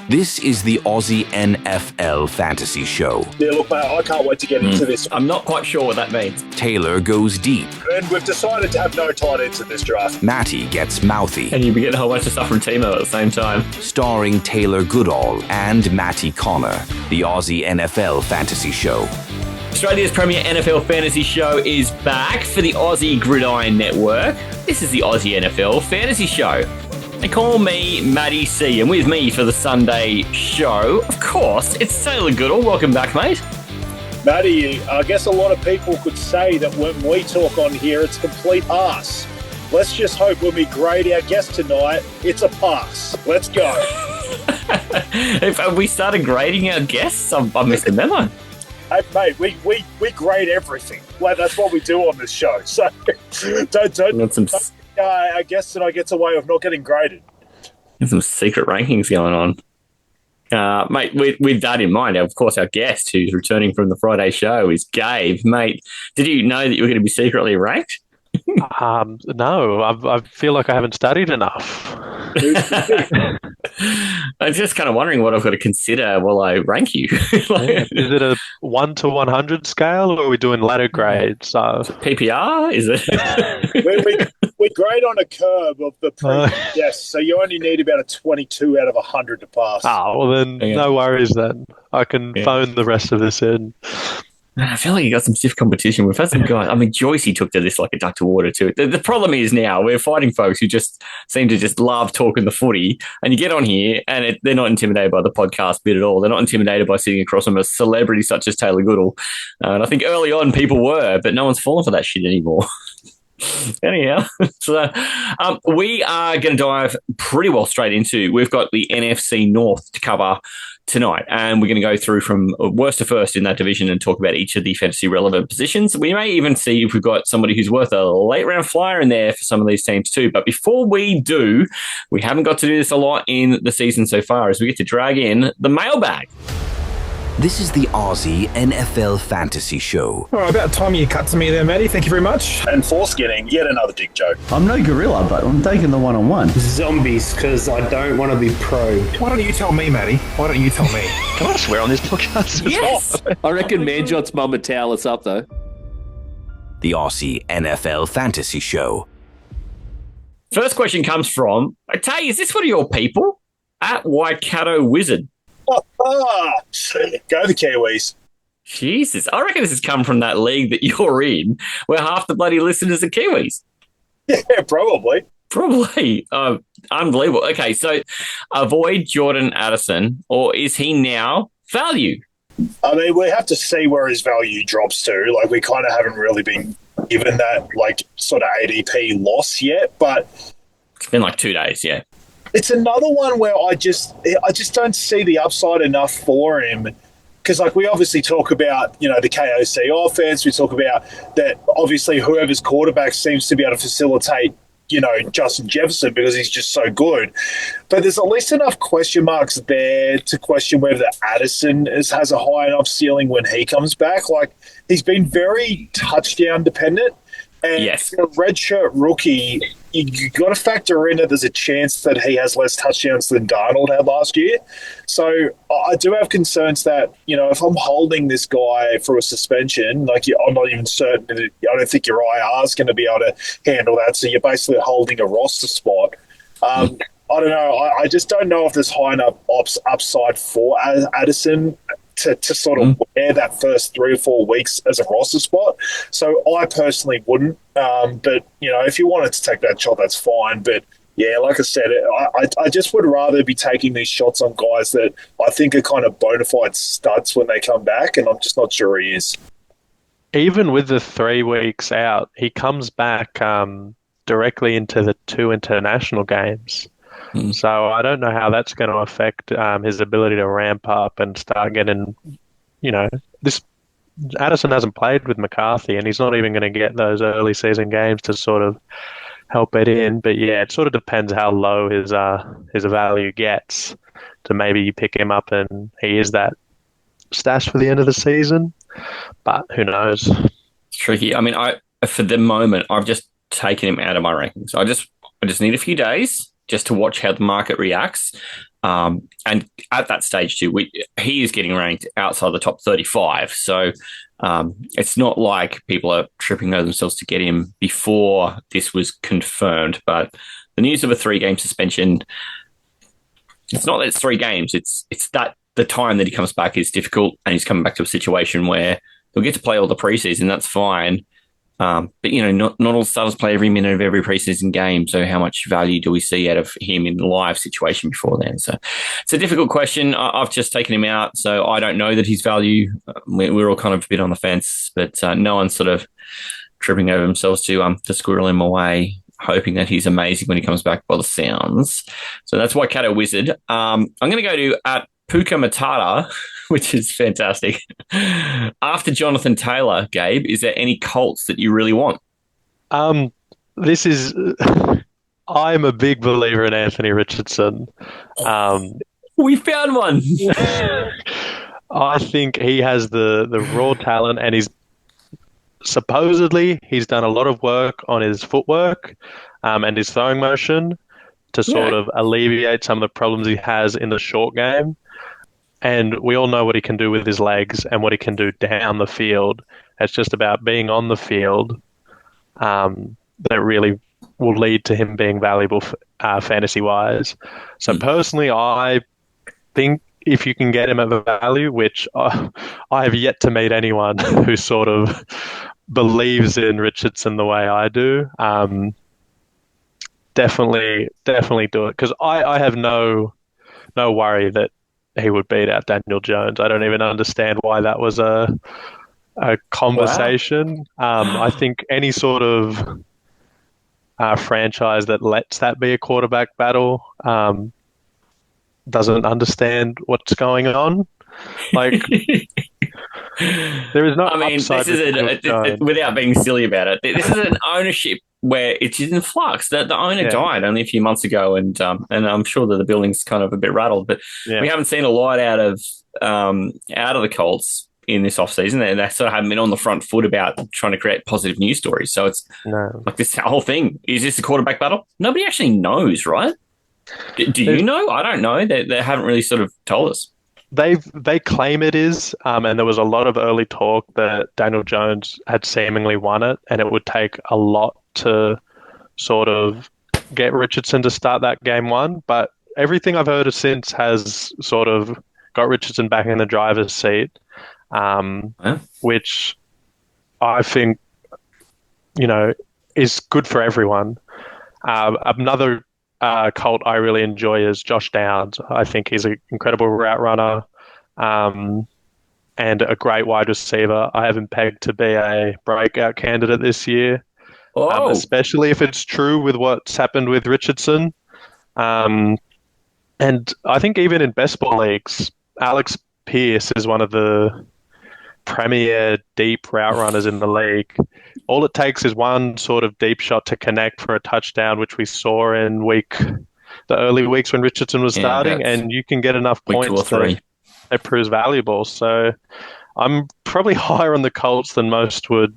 This is the Aussie NFL Fantasy Show. Yeah, look, mate, I can't wait to get into this. I'm not quite sure what that means. Taylor goes deep. And we've decided to have no tight ends in this draft. Matty gets mouthy. And you'll be getting a whole bunch of stuff from Timo at the same time. Starring Taylor Goodall and Matty Connor, the Aussie NFL Fantasy Show. Australia's premier NFL fantasy show is back for the Aussie Gridiron Network. This is the Aussie NFL Fantasy Show. They call me Matty C, and with me for the Sunday show, of course, it's Taylor Goodall. Welcome back, mate. Matty, I guess a lot of people could say that when we talk on here, it's complete arse. Let's just hope when we grade our guest tonight, it's a pass. Let's go. If we started grading our guests, I missed the memo. Hey, mate, we grade everything. Well, that's what we do on this show. So don't our guest tonight gets away with not getting graded. There's some secret rankings going on. Mate, with that in mind, of course, our guest who's returning from the Friday show is Gabe. Mate, did you know that you were going to be secretly ranked? No, I feel like I haven't studied enough. I'm just kind of wondering what I've got to consider while I rank you. Is it a 1 to 100 scale, or are we doing ladder grades? So PPR, is it? we grade on a curve of the yes, so you only need about a 22 out of 100 to pass. Oh, well then, no worries then. I can phone the rest of this in. Man, I feel like you got some stiff competition. We've had some guys. I mean, Joycey took to this like a duck to water too. The problem is now we're fighting folks who just seem to just love talking the footy. And you get on here and they're not intimidated by the podcast bit at all. They're not intimidated by sitting across from a celebrity such as Taylor Goodall. And I think early on people were, but no one's fallen for that shit anymore. Anyhow, so we are going to dive pretty well straight into. We've got the NFC North to cover tonight, and we're going to go through from worst to first in that division and talk about each of the fantasy relevant positions. We may even see if we've got somebody who's worth a late round flyer in there for some of these teams too. But before we do, we haven't got to do this a lot in the season so far, as we get to drag in the mailbag. This is the Aussie NFL Fantasy Show. All right, about time you cut to me there, Matty. Thank you very much. And foreskinning, yet another dick joke. I'm no gorilla, but I'm taking the one-on-one. Zombies, because I don't want to be probed. Why don't you tell me, Matty? Why don't you tell me? Can I swear on this podcast? Yes. I reckon Manjot's mum would towel us up, though. The Aussie NFL Fantasy Show. First question comes from, Tay, is this one of your people? At Waikato Wizard. Go the Kiwis. Jesus, I reckon this has come from that league that you're in, where half the bloody listeners are Kiwis. Yeah, probably. Probably. Unbelievable. Okay, so avoid Jordan Addison, or is he now value? I mean, we have to see where his value drops to. Like, we kind of haven't really been given that, like, sort of ADP loss yet, but It's been like 2 days, yeah. It's another one where I just don't see the upside enough for him, because like we obviously talk about, the KOC offense. We talk about that obviously whoever's quarterback seems to be able to facilitate, Justin Jefferson because he's just so good. But there's at least enough question marks there to question whether Addison has a high enough ceiling when he comes back. Like, he's been very touchdown dependent. And yes, a redshirt rookie, you got to factor in that there's a chance that he has less touchdowns than Darnold had last year. So I do have concerns that, if I'm holding this guy for a suspension, like I'm not even certain, I don't think your IR is going to be able to handle that. So you're basically holding a roster spot. I don't know. I just don't know if there's high enough upside for Addison to sort of wear that first 3 or 4 weeks as a roster spot. So I personally wouldn't. But, if you wanted to take that shot, that's fine. But, yeah, like I said, I just would rather be taking these shots on guys that I think are kind of bona fide studs when they come back, and I'm just not sure he is. Even with the 3 weeks out, he comes back directly into the 2 international games. So I don't know how that's going to affect his ability to ramp up and start getting, this Addison hasn't played with McCarthy, and he's not even going to get those early season games to sort of help it in. But yeah, it sort of depends how low his value gets to maybe you pick him up and he is that stash for the end of the season. But who knows? It's tricky. I mean, for the moment, I've just taken him out of my rankings. I just need a few days just to watch how the market reacts. And at that stage too, he is getting ranked outside the top 35. So it's not like people are tripping over themselves to get him before this was confirmed. But the news of a 3-game suspension, it's not that it's 3 games. It's that the time that he comes back is difficult, and he's coming back to a situation where he'll get to play all the preseason. That's fine. But, not all starters play every minute of every preseason game. So how much value do we see out of him in the live situation before then? So it's a difficult question. I've just taken him out, so I don't know that his value. We're all kind of a bit on the fence, but no one's sort of tripping over themselves to squirrel him away, hoping that he's amazing when he comes back by the sounds. So that's why Cato Wizard. I'm going to go to at Puka Matata, which is fantastic. After Jonathan Taylor, Gabe, is there any Colts that you really want? I'm a big believer in Anthony Richardson. We found one. I think he has the raw talent, and he's done a lot of work on his footwork and his throwing motion to sort of alleviate some of the problems he has in the short game. And we all know what he can do with his legs and what he can do down the field. It's just about being on the field that really will lead to him being valuable fantasy-wise. So personally, I think if you can get him at the value, which I have yet to meet anyone who sort of believes in Richardson the way I do, definitely do it. Because I have no worry that he would beat out Daniel Jones. I don't even understand why that was a conversation. Wow. I think any sort of franchise that lets that be a quarterback battle doesn't understand what's going on. Like, there is no. I mean, this is without being silly about it. This is an ownership where it's in flux. The owner died only a few months ago, and I'm sure that the building's kind of a bit rattled. But we haven't seen a lot out of the Colts in this offseason. They sort of haven't been on the front foot about trying to create positive news stories. So it's like this whole thing. Is this a quarterback battle? Nobody actually knows, right? Do you know? I don't know. They haven't really sort of told us. They claim it is, and there was a lot of early talk that Daniel Jones had seemingly won it, and it would take a lot to sort of get Richardson to start that game 1. But everything I've heard since has sort of got Richardson back in the driver's seat, which I think, is good for everyone. Another Colt I really enjoy is Josh Downs. I think he's an incredible route runner and a great wide receiver. I have him pegged to be a breakout candidate this year, especially if it's true with what's happened with Richardson. And I think even in best ball leagues, Alex Pierce is one of the premier deep route runners in the league. All it takes is one sort of deep shot to connect for a touchdown, which we saw in the early weeks when Richardson was starting, and you can get enough points that it proves valuable. So I'm probably higher on the Colts than most would,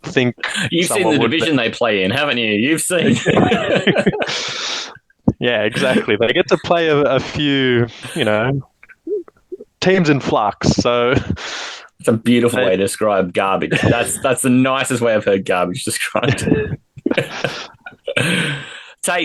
think. You've seen the division they play in, haven't you? You've seen. Yeah, exactly. They get to play a few, teams in flux. So it's a beautiful way to describe garbage. That's the nicest way I've heard garbage described. So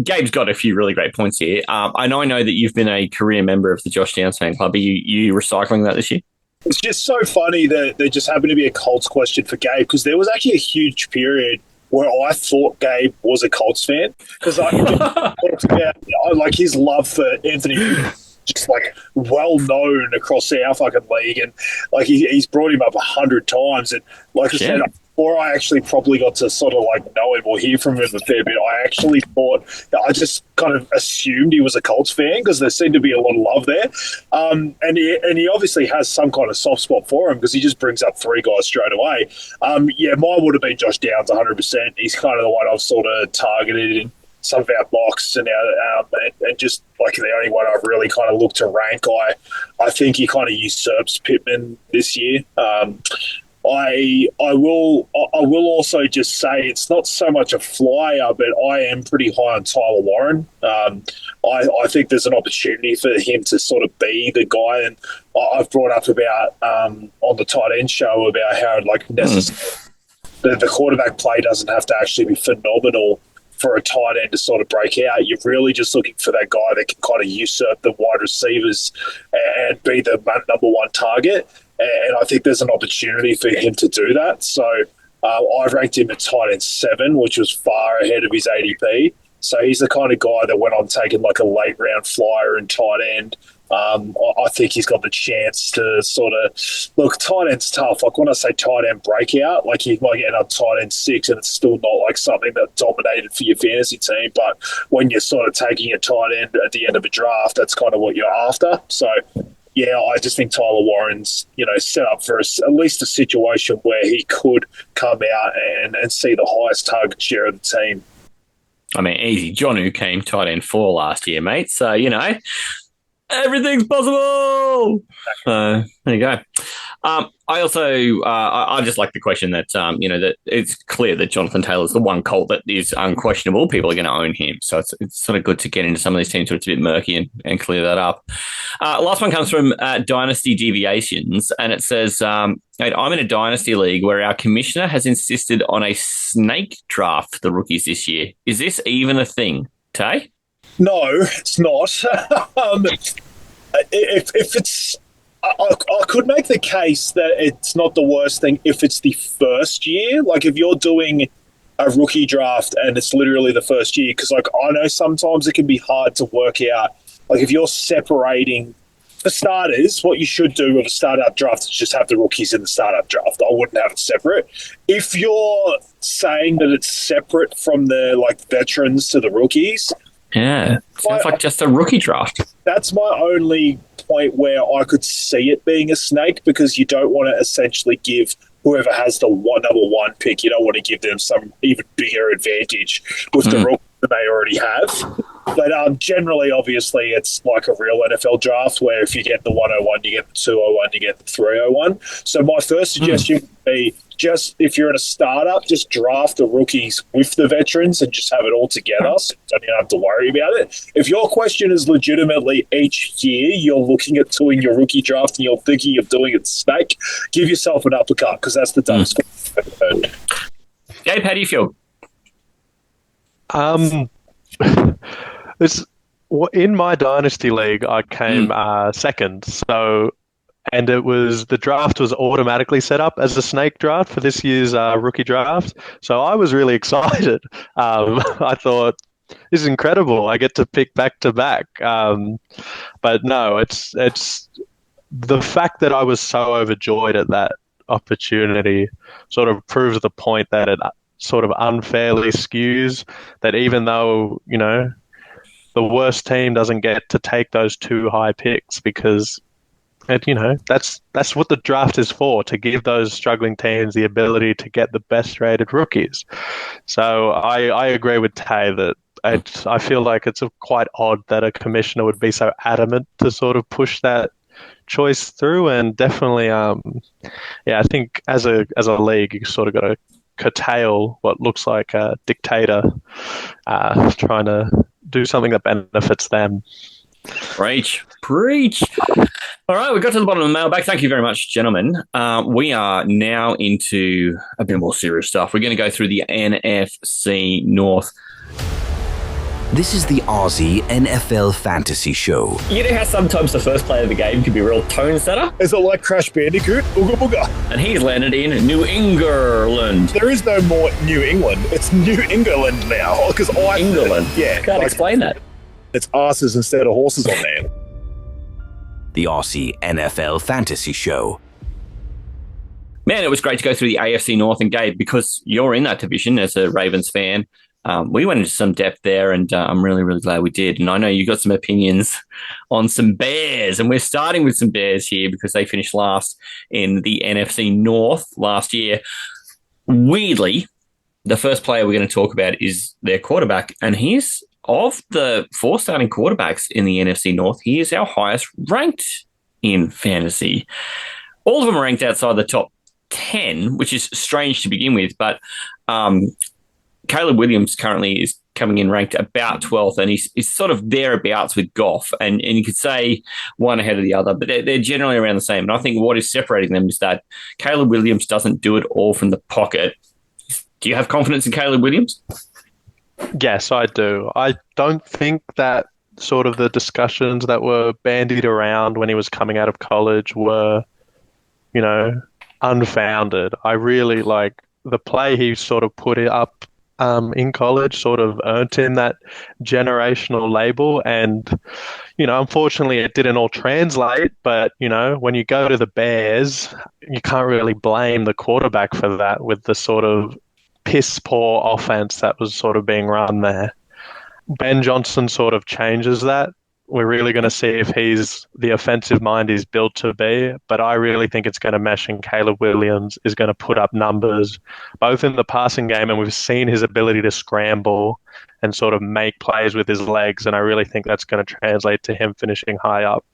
Gabe's got a few really great points here. I know that you've been a career member of the Josh Downs fan club. Are you recycling that this year? It's just so funny that there just happened to be a Colts question for Gabe, because there was actually a huge period where I thought Gabe was a Colts fan, because like his love for Anthony, just like well known across our fucking league, and like he's brought him up 100 times, and like I said, before I actually probably got to sort of like know him or hear from him a fair bit, I actually thought, I just kind of assumed he was a Colts fan because there seemed to be a lot of love there. And he obviously has some kind of soft spot for him because he just brings up 3 guys straight away. Mine would have been Josh Downs 100%. He's kind of the one I've sort of targeted in some of our mocks and just like the only one I've really kind of looked to rank. I think he kind of usurps Pittman this year. I will also just say it's not so much a flyer, but I am pretty high on Tyler Warren. I think there's an opportunity for him to sort of be the guy, and I've brought up about on the tight end show about how the quarterback play doesn't have to actually be phenomenal for a tight end to sort of break out. You're really just looking for that guy that can kind of usurp the wide receivers and be the number one target. And I think there's an opportunity for him to do that. So I've ranked him at tight end 7, which was far ahead of his ADP. So he's the kind of guy that when I'm taking like a late round flyer and tight end, I think he's got the chance to sort of look. Tight end's tough. Like when I say tight end breakout, like he might get up tight end 6, and it's still not like something that dominated for your fantasy team. But when you're sort of taking a tight end at the end of a draft, that's kind of what you're after. So yeah, I just think Tyler Warren's set up for at least a situation where he could come out and see the highest target share of the team. I mean, easy. Jonnu came tight end 4 last year, mate. So, everything's possible. There you go. I also, I just like the question that, that it's clear that Jonathan Taylor's the one Colt that is unquestionable. People are going to own him. So it's sort of good to get into some of these teams where it's a bit murky and clear that up. Last one comes from Dynasty Deviations, and it says, I'm in a Dynasty league where our commissioner has insisted on a snake draft for the rookies this year. Is this even a thing, Tay? No, it's not. If it's, I could make the case that it's not the worst thing if it's the first year. Like if you're doing a rookie draft and it's literally the first year, because like I know sometimes it can be hard to work out. Like if you're separating, for starters, what you should do with a startup draft is just have the rookies in the startup draft. I wouldn't have it separate. If you're saying that it's separate from the veterans to the rookies. Yeah, sounds like just a rookie draft. That's my only point where I could see it being a snake, because you don't want to essentially give whoever has the number 1 pick, you don't want to give them some even bigger advantage with the rookie than they already have. But generally, obviously, it's like a real NFL draft where if you get the 101, you get the 201, you get the 301. So my first suggestion would be just if you're in a startup, just draft the rookies with the veterans and just have it all together, so you don't have to worry about it. If your question is legitimately each year you're looking at doing your rookie draft and you're thinking of doing it snake, give yourself an uppercut, because that's the dumbest thing I've ever heard. Gabe, how do you feel? In my Dynasty League, I came second. So, and the draft was automatically set up as a snake draft for this year's rookie draft. So I was really excited. I thought, this is incredible. I get to pick back to back. But no, it's the fact that I was so overjoyed at that opportunity sort of proves the point that it sort of unfairly skews that even though, the worst team doesn't get to take those 2 high picks, because that's what the draft is for, to give those struggling teams the ability to get the best rated rookies. So I agree with Tay that I feel like it's quite odd that a commissioner would be so adamant to sort of push that choice through, and definitely I think as a league you sort of got to curtail what looks like a dictator trying to do something that benefits them. Preach. All right, we got to the bottom of the mailbag. Thank you very much, gentlemen. We are now into a bit more serious stuff. We're going to go through the NFC North. This is the Aussie NFL Fantasy Show. You know how sometimes the first play of the game can be a real tone setter? Is it like Crash Bandicoot? Ooga booga. And he's landed in New England. There is no more New England. It's New England now. Because England? Yeah. Can't explain that. It's asses instead of horses on there. The Aussie NFL Fantasy Show. Man, it was great to go through the AFC North, and Gabe, because you're in that division as a Ravens fan. We went into some depth there, and I'm really, really glad we did. And I know you got some opinions on some Bears, and we're starting with some Bears here because they finished last in the NFC North last year. Weirdly, the first player we're going to talk about is their quarterback, and he's, of the 4 starting quarterbacks in the NFC North, he is our highest ranked in fantasy. All of them are ranked outside the top 10, which is strange to begin with, but Caleb Williams currently is coming in ranked about 12th, and he's sort of thereabouts with Goff, and you could say one ahead of the other, but they're generally around the same. And I think what is separating them is that Caleb Williams doesn't do it all from the pocket. Do you have confidence in Caleb Williams? Yes, I do. I don't think that sort of the discussions that were bandied around when he was coming out of college were, unfounded. I really like the play he sort of put it up in college, sort of earned him that generational label. And, unfortunately it didn't all translate, but, when you go to the Bears, you can't really blame the quarterback for that with the sort of piss poor offense that was sort of being run there. Ben Johnson sort of changes that. We're really going to see if he's the offensive mind he's built to be, but I really think it's going to mesh, and Caleb Williams is going to put up numbers both in the passing game, and we've seen his ability to scramble and sort of make plays with his legs, and I really think that's going to translate to him finishing high up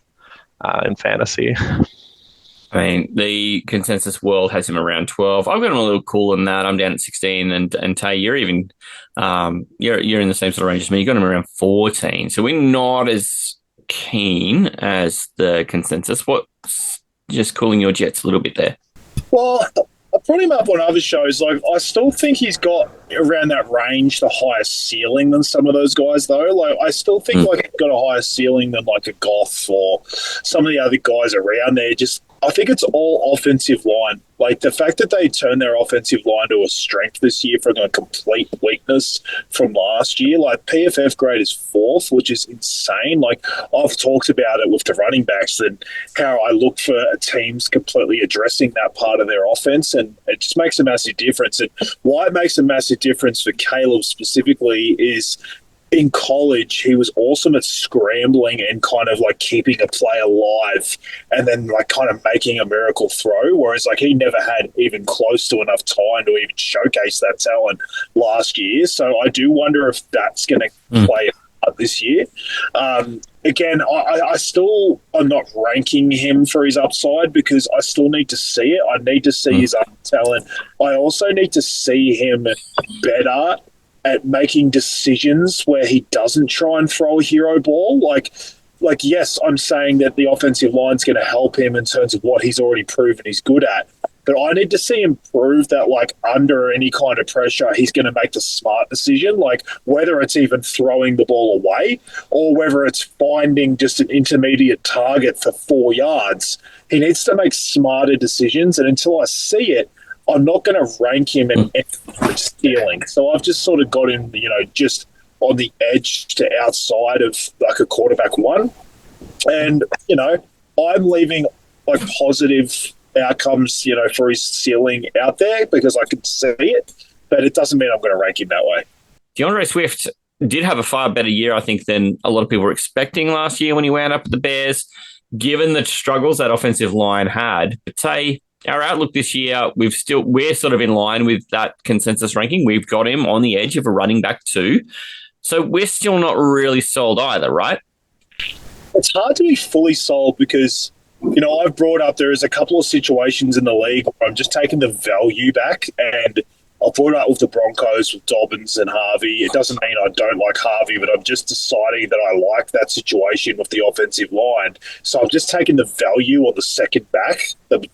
in fantasy. I mean, the consensus world has him around 12. I've got him a little cooler than that. I'm down at 16, and Tay, you're even you're in the same sort of range as me. You got him around 14, so we're not as keen as the consensus. What's just cooling your jets a little bit there? Well, I brought him up on other shows. Like, I still think he's got around that range the highest ceiling than some of those guys, though. Like, I still think he's got a higher ceiling than like a Goff or some of the other guys around there. I think it's all offensive line. Like, the fact that they turned their offensive line to a strength this year from a complete weakness from last year. Like, PFF grade is 4th, which is insane. Like, I've talked about it with the running backs and how I look for teams completely addressing that part of their offense, and it just makes a massive difference. And why it makes a massive difference for Caleb specifically is in college, he was awesome at scrambling and kind of like keeping a play alive and then like kind of making a miracle throw, whereas like he never had even close to enough time to even showcase that talent last year. So I do wonder if that's going to play out this year. Again, I still am not ranking him for his upside because I still need to see it. I need to see his talent. I also need to see him better at making decisions where he doesn't try and throw a hero ball. Like yes, I'm saying that the offensive line's going to help him in terms of what he's already proven he's good at. But I need to see him prove that, like, under any kind of pressure, he's going to make the smart decision, like whether it's even throwing the ball away or whether it's finding just an intermediate target for 4 yards. He needs to make smarter decisions, and until I see it, I'm not going to rank him in stealing. So I've just sort of got him, just on the edge to outside of like a quarterback one. And, I'm leaving like positive outcomes, for his ceiling out there because I can see it, but it doesn't mean I'm going to rank him that way. DeAndre Swift did have a far better year, I think, than a lot of people were expecting last year when he wound up at the Bears, given the struggles that offensive line had. But say, our outlook this year, we're sort of in line with that consensus ranking. We've got him on the edge of a running back too. So we're still not really sold either, right? It's hard to be fully sold because, I've brought up there is a couple of situations in the league where I'm just taking the value back, and I'll brought it up with the Broncos, with Dobbins and Harvey. It doesn't mean I don't like Harvey, but I'm just deciding that I like that situation with the offensive line. So I'm just taking the value on the second back,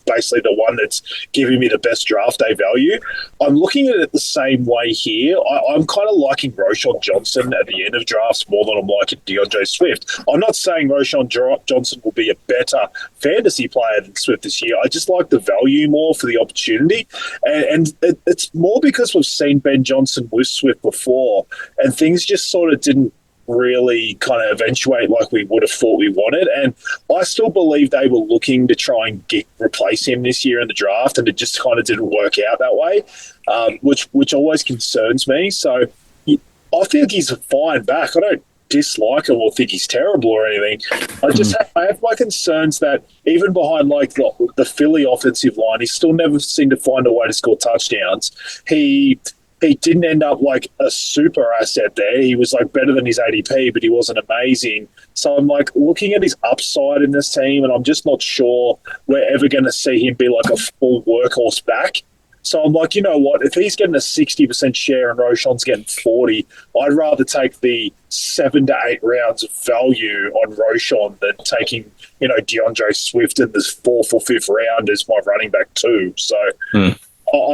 basically the one that's giving me the best draft day value. I'm looking at it the same way here. I'm kind of liking Roschon Johnson at the end of drafts more than I'm liking DeAndre Swift. I'm not saying Roschon Johnson will be a better fantasy player than Swift this year. I just like the value more for the opportunity. And it's more because we've seen Ben Johnson with Swift before, and things just sort of didn't really kind of eventuate like we would have thought we wanted. And I still believe they were looking to try and replace him this year in the draft, and it just kind of didn't work out that way, which always concerns me. So I think he's a fine back. I don't dislike him or think he's terrible or anything. I have my concerns that even behind like the Philly offensive line, he still never seemed to find a way to score touchdowns. He he didn't end up like a super asset there. He was like better than his ADP, but he wasn't amazing. So I'm like looking at his upside in this team, and I'm just not sure we're ever going to see him be like a full workhorse back. So I'm like, you know what? If he's getting a 60% share and Roshan's getting 40, I'd rather take the 7 to 8 rounds of value on Roshan than taking, DeAndre Swift in this 4th or 5th round as my running back too. So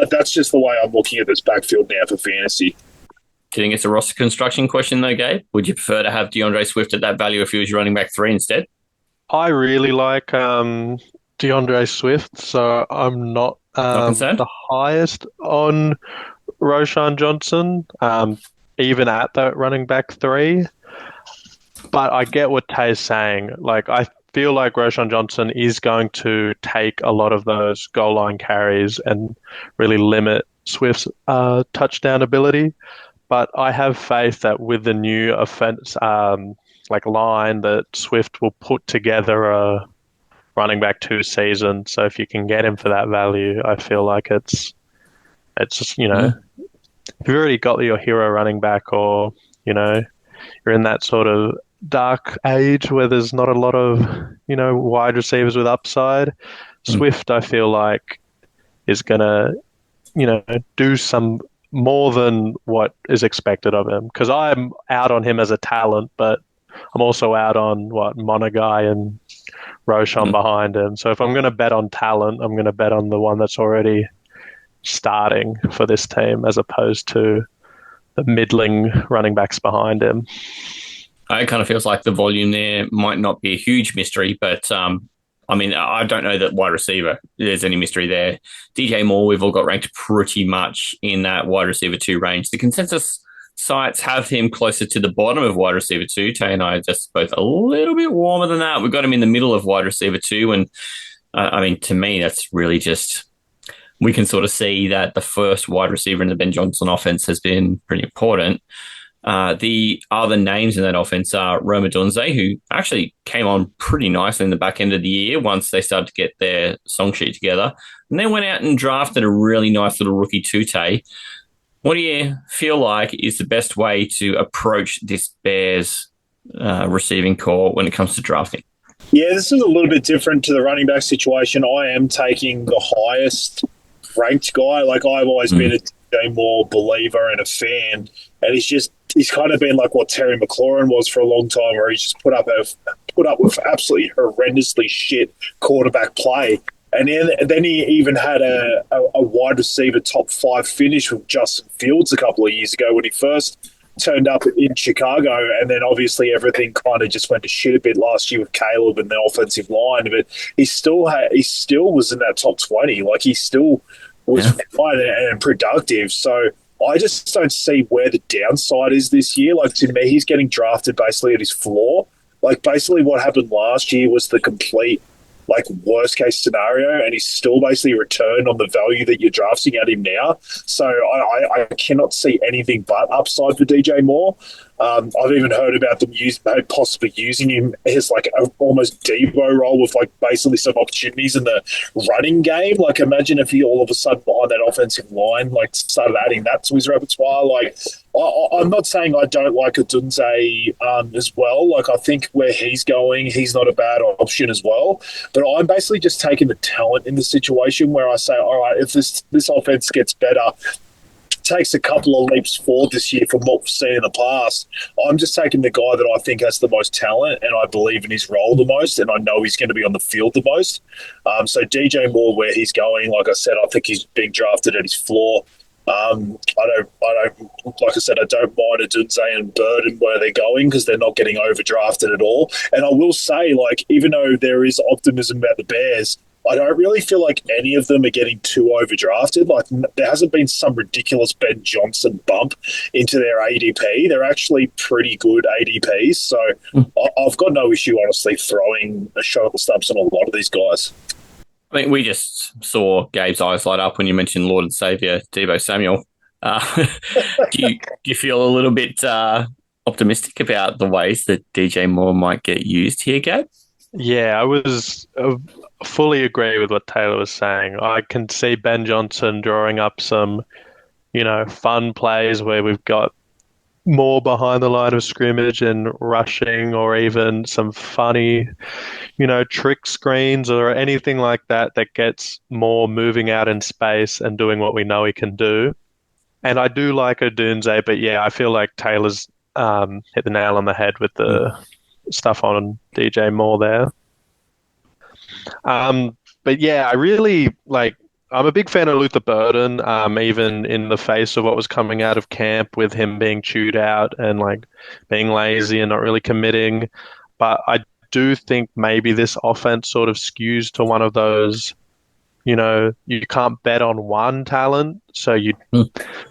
that's just the way I'm looking at this backfield now for fantasy. Do you think it's a roster construction question though, Gabe? Would you prefer to have DeAndre Swift at that value if he was your running back 3 instead? I really like DeAndre Swift, so I'm not the highest on Roshan Johnson, even at that running back 3. But I get what Tay's saying. Like, I feel like Roshan Johnson is going to take a lot of those goal line carries and really limit Swift's touchdown ability. But I have faith that with the new offense, line, that Swift will put together a running back 2 season. So if you can get him for that value, I feel like it's just, if you've already got your hero running back, or, you're in that sort of dark age where there's not a lot of, wide receivers with upside, Swift, I feel like, is going to, do some more than what is expected of him. Because I'm out on him as a talent, but I'm also out on Monagai and Roshan behind him. So if I'm going to bet on talent, I'm going to bet on the one that's already starting for this team as opposed to the middling running backs behind him. It kind of feels like the volume there might not be a huge mystery, but I don't know that wide receiver there's any mystery there. DJ Moore, we've all got ranked pretty much in that wide receiver 2 range. The consensus sites have him closer to the bottom of wide receiver 2. Tay and I are just both a little bit warmer than that. We've got him in the middle of wide receiver 2. And to me, that's really just, we can sort of see that the first wide receiver in the Ben Johnson offense has been pretty important. The other names in that offense are Rome Odunze, who actually came on pretty nicely in the back end of the year once they started to get their song sheet together. And then went out and drafted a really nice little rookie Tute. What do you feel like is the best way to approach this Bears receiving core when it comes to drafting? Yeah, this is a little bit different to the running back situation. I am taking the highest ranked guy. Like, I've always been a DJ Moore believer and a fan, and he's kind of been like what Terry McLaurin was for a long time, where he's just put up with absolutely horrendously shit quarterback play. And then he even had a wide receiver top 5 finish with Justin Fields a couple of years ago when he first turned up in Chicago. And then obviously everything kind of just went to shit a bit last year with Caleb and the offensive line. But he still was in that top 20. Like, he still was fine and productive. So I just don't see where the downside is this year. Like, to me, he's getting drafted basically at his floor. Like, basically what happened last year was the complete worst case scenario, and he's still basically returned on the value that you're drafting at him now. So I cannot see anything but upside for DJ Moore. I've even heard about them possibly using him as almost Debo role with basically some opportunities in the running game. Like, imagine if he all of a sudden behind that offensive line started adding that to his repertoire. I'm not saying I don't like Odunze as well. I think where he's going, he's not a bad option as well. But I'm basically just taking the talent in the situation where I say, all right, if this offense gets better, takes a couple of leaps forward this year from what we've seen in the past, I'm just taking the guy that I think has the most talent, and I believe in his role the most, and I know he's going to be on the field the most. So DJ Moore, where he's going, like I said, I think he's being drafted at his floor. I don't like I said, I don't mind Odunze and Burden where they're going because they're not getting overdrafted at all. And I will say, even though there is optimism about the Bears, I don't really feel like any of them are getting too overdrafted. There hasn't been some ridiculous Ben Johnson bump into their ADP. They're actually pretty good ADPs. So I've got no issue, honestly, throwing a shot at the stumps on a lot of these guys. I mean, we just saw Gabe's eyes light up when you mentioned Lord and Saviour Deebo Samuel. Do you feel a little bit optimistic about the ways that DJ Moore might get used here, Gabe? Yeah, I was fully agree with what Taylor was saying. I can see Ben Johnson drawing up some fun plays where we've got more behind the line of scrimmage and rushing, or even some funny, trick screens or anything like that gets more moving out in space and doing what we know he can do. And I do like Odunze, but yeah, I feel like Taylor's hit the nail on the head with the stuff on DJ Moore there. But yeah, I really I'm a big fan of Luther Burden, even in the face of what was coming out of camp with him being chewed out and being lazy and not really committing. But I do think maybe this offense sort of skews to one of those, you can't bet on one talent, so you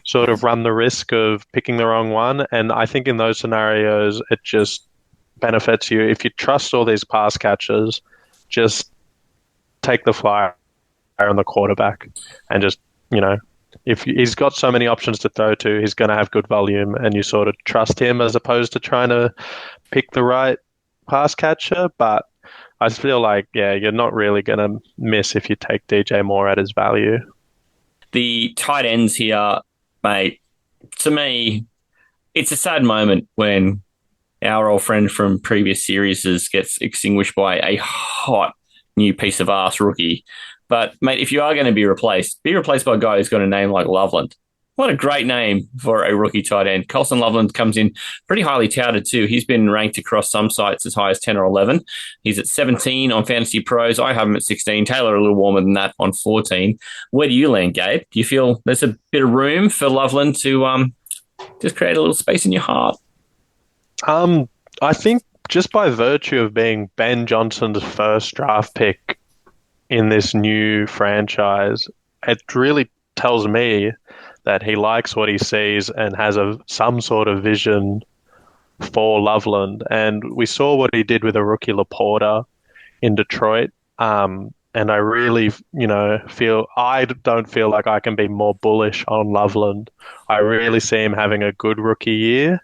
sort of run the risk of picking the wrong one. And I think in those scenarios, it just benefits you. If you trust all these pass catchers, just take the flyer on the quarterback and just, if he's got so many options to throw to, he's going to have good volume, and you sort of trust him as opposed to trying to pick the right pass catcher. But I feel like, yeah, you're not really going to miss if you take DJ Moore at his value. The tight ends here, mate, to me, it's a sad moment when our old friend from previous series gets extinguished by a hot new piece of ass rookie. But, mate, if you are going to be replaced by a guy who's got a name like Loveland. What a great name for a rookie tight end. Colson Loveland comes in pretty highly touted too. He's been ranked across some sites as high as 10 or 11. He's at 17 on Fantasy Pros. I have him at 16. Taylor a little warmer than that on 14. Where do you land, Gabe? Do you feel there's a bit of room for Loveland to just create a little space in your heart? I think just by virtue of being Ben Johnson's first draft pick in this new franchise, it really tells me that he likes what he sees and has some sort of vision for Loveland. And we saw what he did with a rookie Laporta in Detroit. And I really, I don't feel like I can be more bullish on Loveland. I really see him having a good rookie year,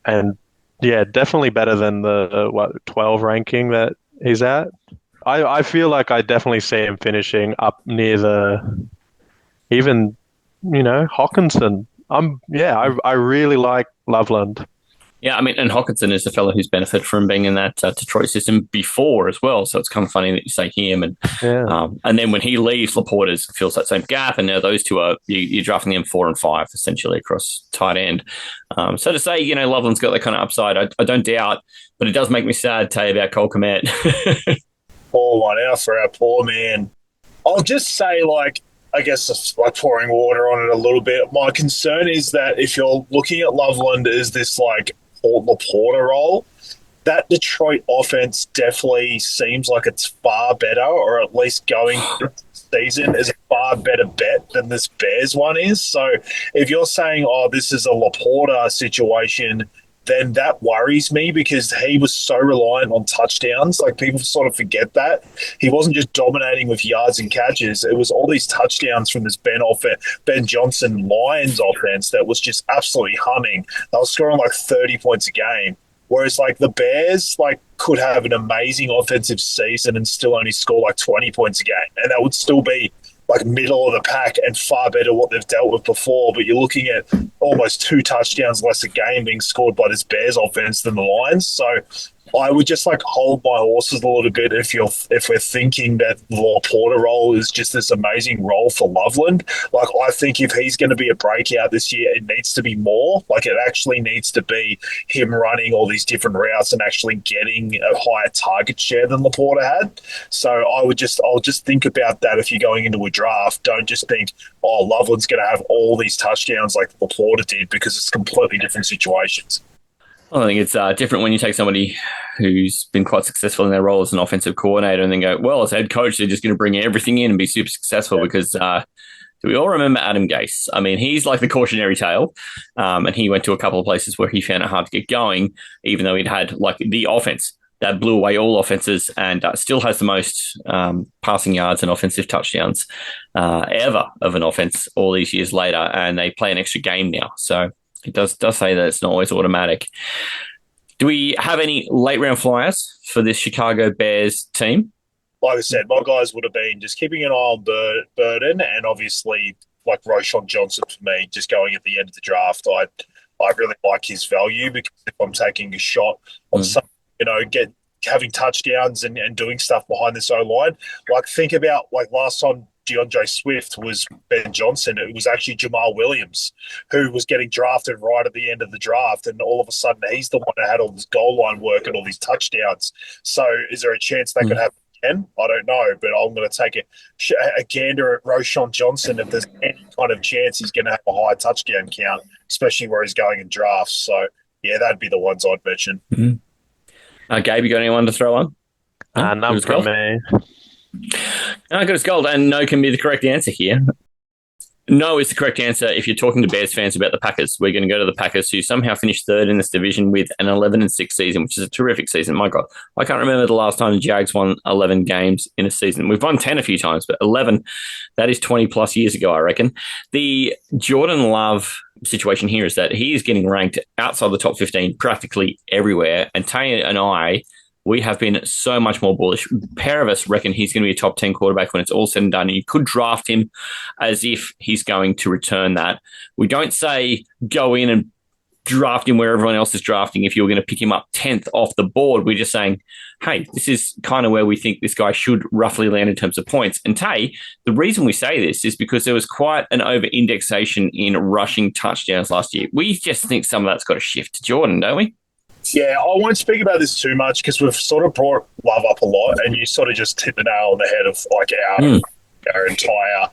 and yeah, definitely better than the 12 ranking that he's at. I feel like I definitely see him finishing up near Hawkinson. I really like Loveland. Yeah, I mean, and Hawkinson is the fellow who's benefited from being in that Detroit system before as well. So it's kind of funny that you say him. And and then when he leaves, Laporta fills that same gap. And now those two are, you're drafting them 4 and 5 essentially across tight end. So to say, Loveland's got that kind of upside, I don't doubt, but it does make me sad to tell you about Cole Kmet. Pour one out for our poor man. I'll just say, I guess it's like pouring water on it a little bit. My concern is that if you're looking at Loveland as this Laporta role, that Detroit offense definitely seems like it's far better, or at least going through the season is a far better bet than this Bears one is. So if you're saying, this is a Laporta situation, then that worries me, because he was so reliant on touchdowns. People sort of forget that. He wasn't just dominating with yards and catches. It was all these touchdowns from this Ben Johnson Lions offense that was just absolutely humming. They were scoring 30 points a game. Whereas the Bears could have an amazing offensive season and still only score 20 points a game. And that would still be middle of the pack and far better what they've dealt with before. But you're looking at almost 2 touchdowns less a game being scored by this Bears offense than the Lions. So I would just hold my horses a little bit if we're thinking that the Laporta role is just this amazing role for Loveland. I think if he's going to be a breakout this year, it needs to be more. It actually needs to be him running all these different routes and actually getting a higher target share than Laporta had. So I'll just think about that if you're going into a draft. Don't just think, Loveland's going to have all these touchdowns like Laporta did, because it's completely different situations. I think it's different when you take somebody who's been quite successful in their role as an offensive coordinator and then go, well, as head coach, they're just going to bring everything in and be super successful. Because do we all remember Adam Gase? I mean, he's like the cautionary tale, and he went to a couple of places where he found it hard to get going, even though he'd had the offense that blew away all offenses, and still has the most passing yards and offensive touchdowns ever of an offense all these years later, and they play an extra game now. So it does say that it's not always automatic. Do we have any late round flyers for this Chicago Bears team? Like I said, my guys would have been just keeping an eye on Burden, and obviously like Roshan Johnson for me, just going at the end of the draft. I really like his value because if I'm taking a shot on some, having touchdowns and doing stuff behind this O-line, like think about like last time DeAndre Swift was Ben Johnson, it was actually Jamal Williams who was getting drafted right at the end of the draft, and all of a sudden he's the one that had all this goal line work and all these touchdowns. So is there a chance that could happen again? I don't know, but I'm going to take a gander at Roshan Johnson if there's any kind of chance he's going to have a high touchdown count, especially where he's going in drafts. So yeah, that'd be the ones I'd mention. Gabe, you got anyone to throw on? None from me. No, good as gold, and no can be the correct answer here. No is the correct answer if you're talking to Bears fans about the Packers. We're going to go to the Packers, who somehow finished third in this division with an 11-6 season, which is a terrific season. My God, I can't remember the last time the Jags won 11 games in a season. We've won 10 a few times, but 11, that is 20 plus years ago, I reckon. The Jordan Love situation here is that he is getting ranked outside the top 15 practically everywhere, and Taya and I, we have been so much more bullish. A pair of us reckon he's going to be a top 10 quarterback when it's all said and done. And you could draft him as if he's going to return that. We don't say go in and draft him where everyone else is drafting if you're going to pick him up 10th off the board. We're just saying, hey, this is kind of where we think this guy should roughly land in terms of points. And Tay, the reason we say this is because there was quite an over-indexation in rushing touchdowns last year. We just think some of that's got to shift to Jordan, don't we? Yeah, I won't speak about this too much because we've sort of brought Love up a lot, and you sort of just hit the nail on the head of like our entire,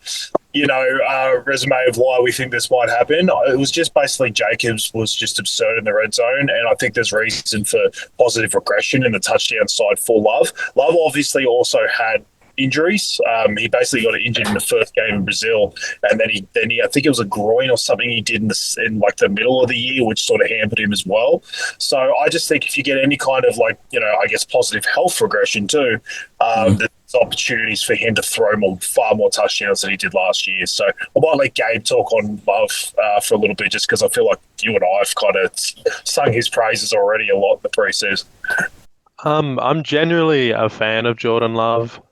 resume of why we think this might happen. It was just basically Jacobs was just absurd in the red zone, and I think there's reason for positive regression in the touchdown side for Love. Love obviously also had injuries. He basically got injured in the first game in Brazil, and then he I think it was a groin or something he did in like the middle of the year, which sort of hampered him as well. So I just think if you get any kind of I guess positive health regression too, there's opportunities for him to throw far more touchdowns than he did last year. So I might let Gabe talk on Love for a little bit, just because I feel like you and I have kind of sung his praises already a lot in the preseason. I'm genuinely a fan of Jordan Love.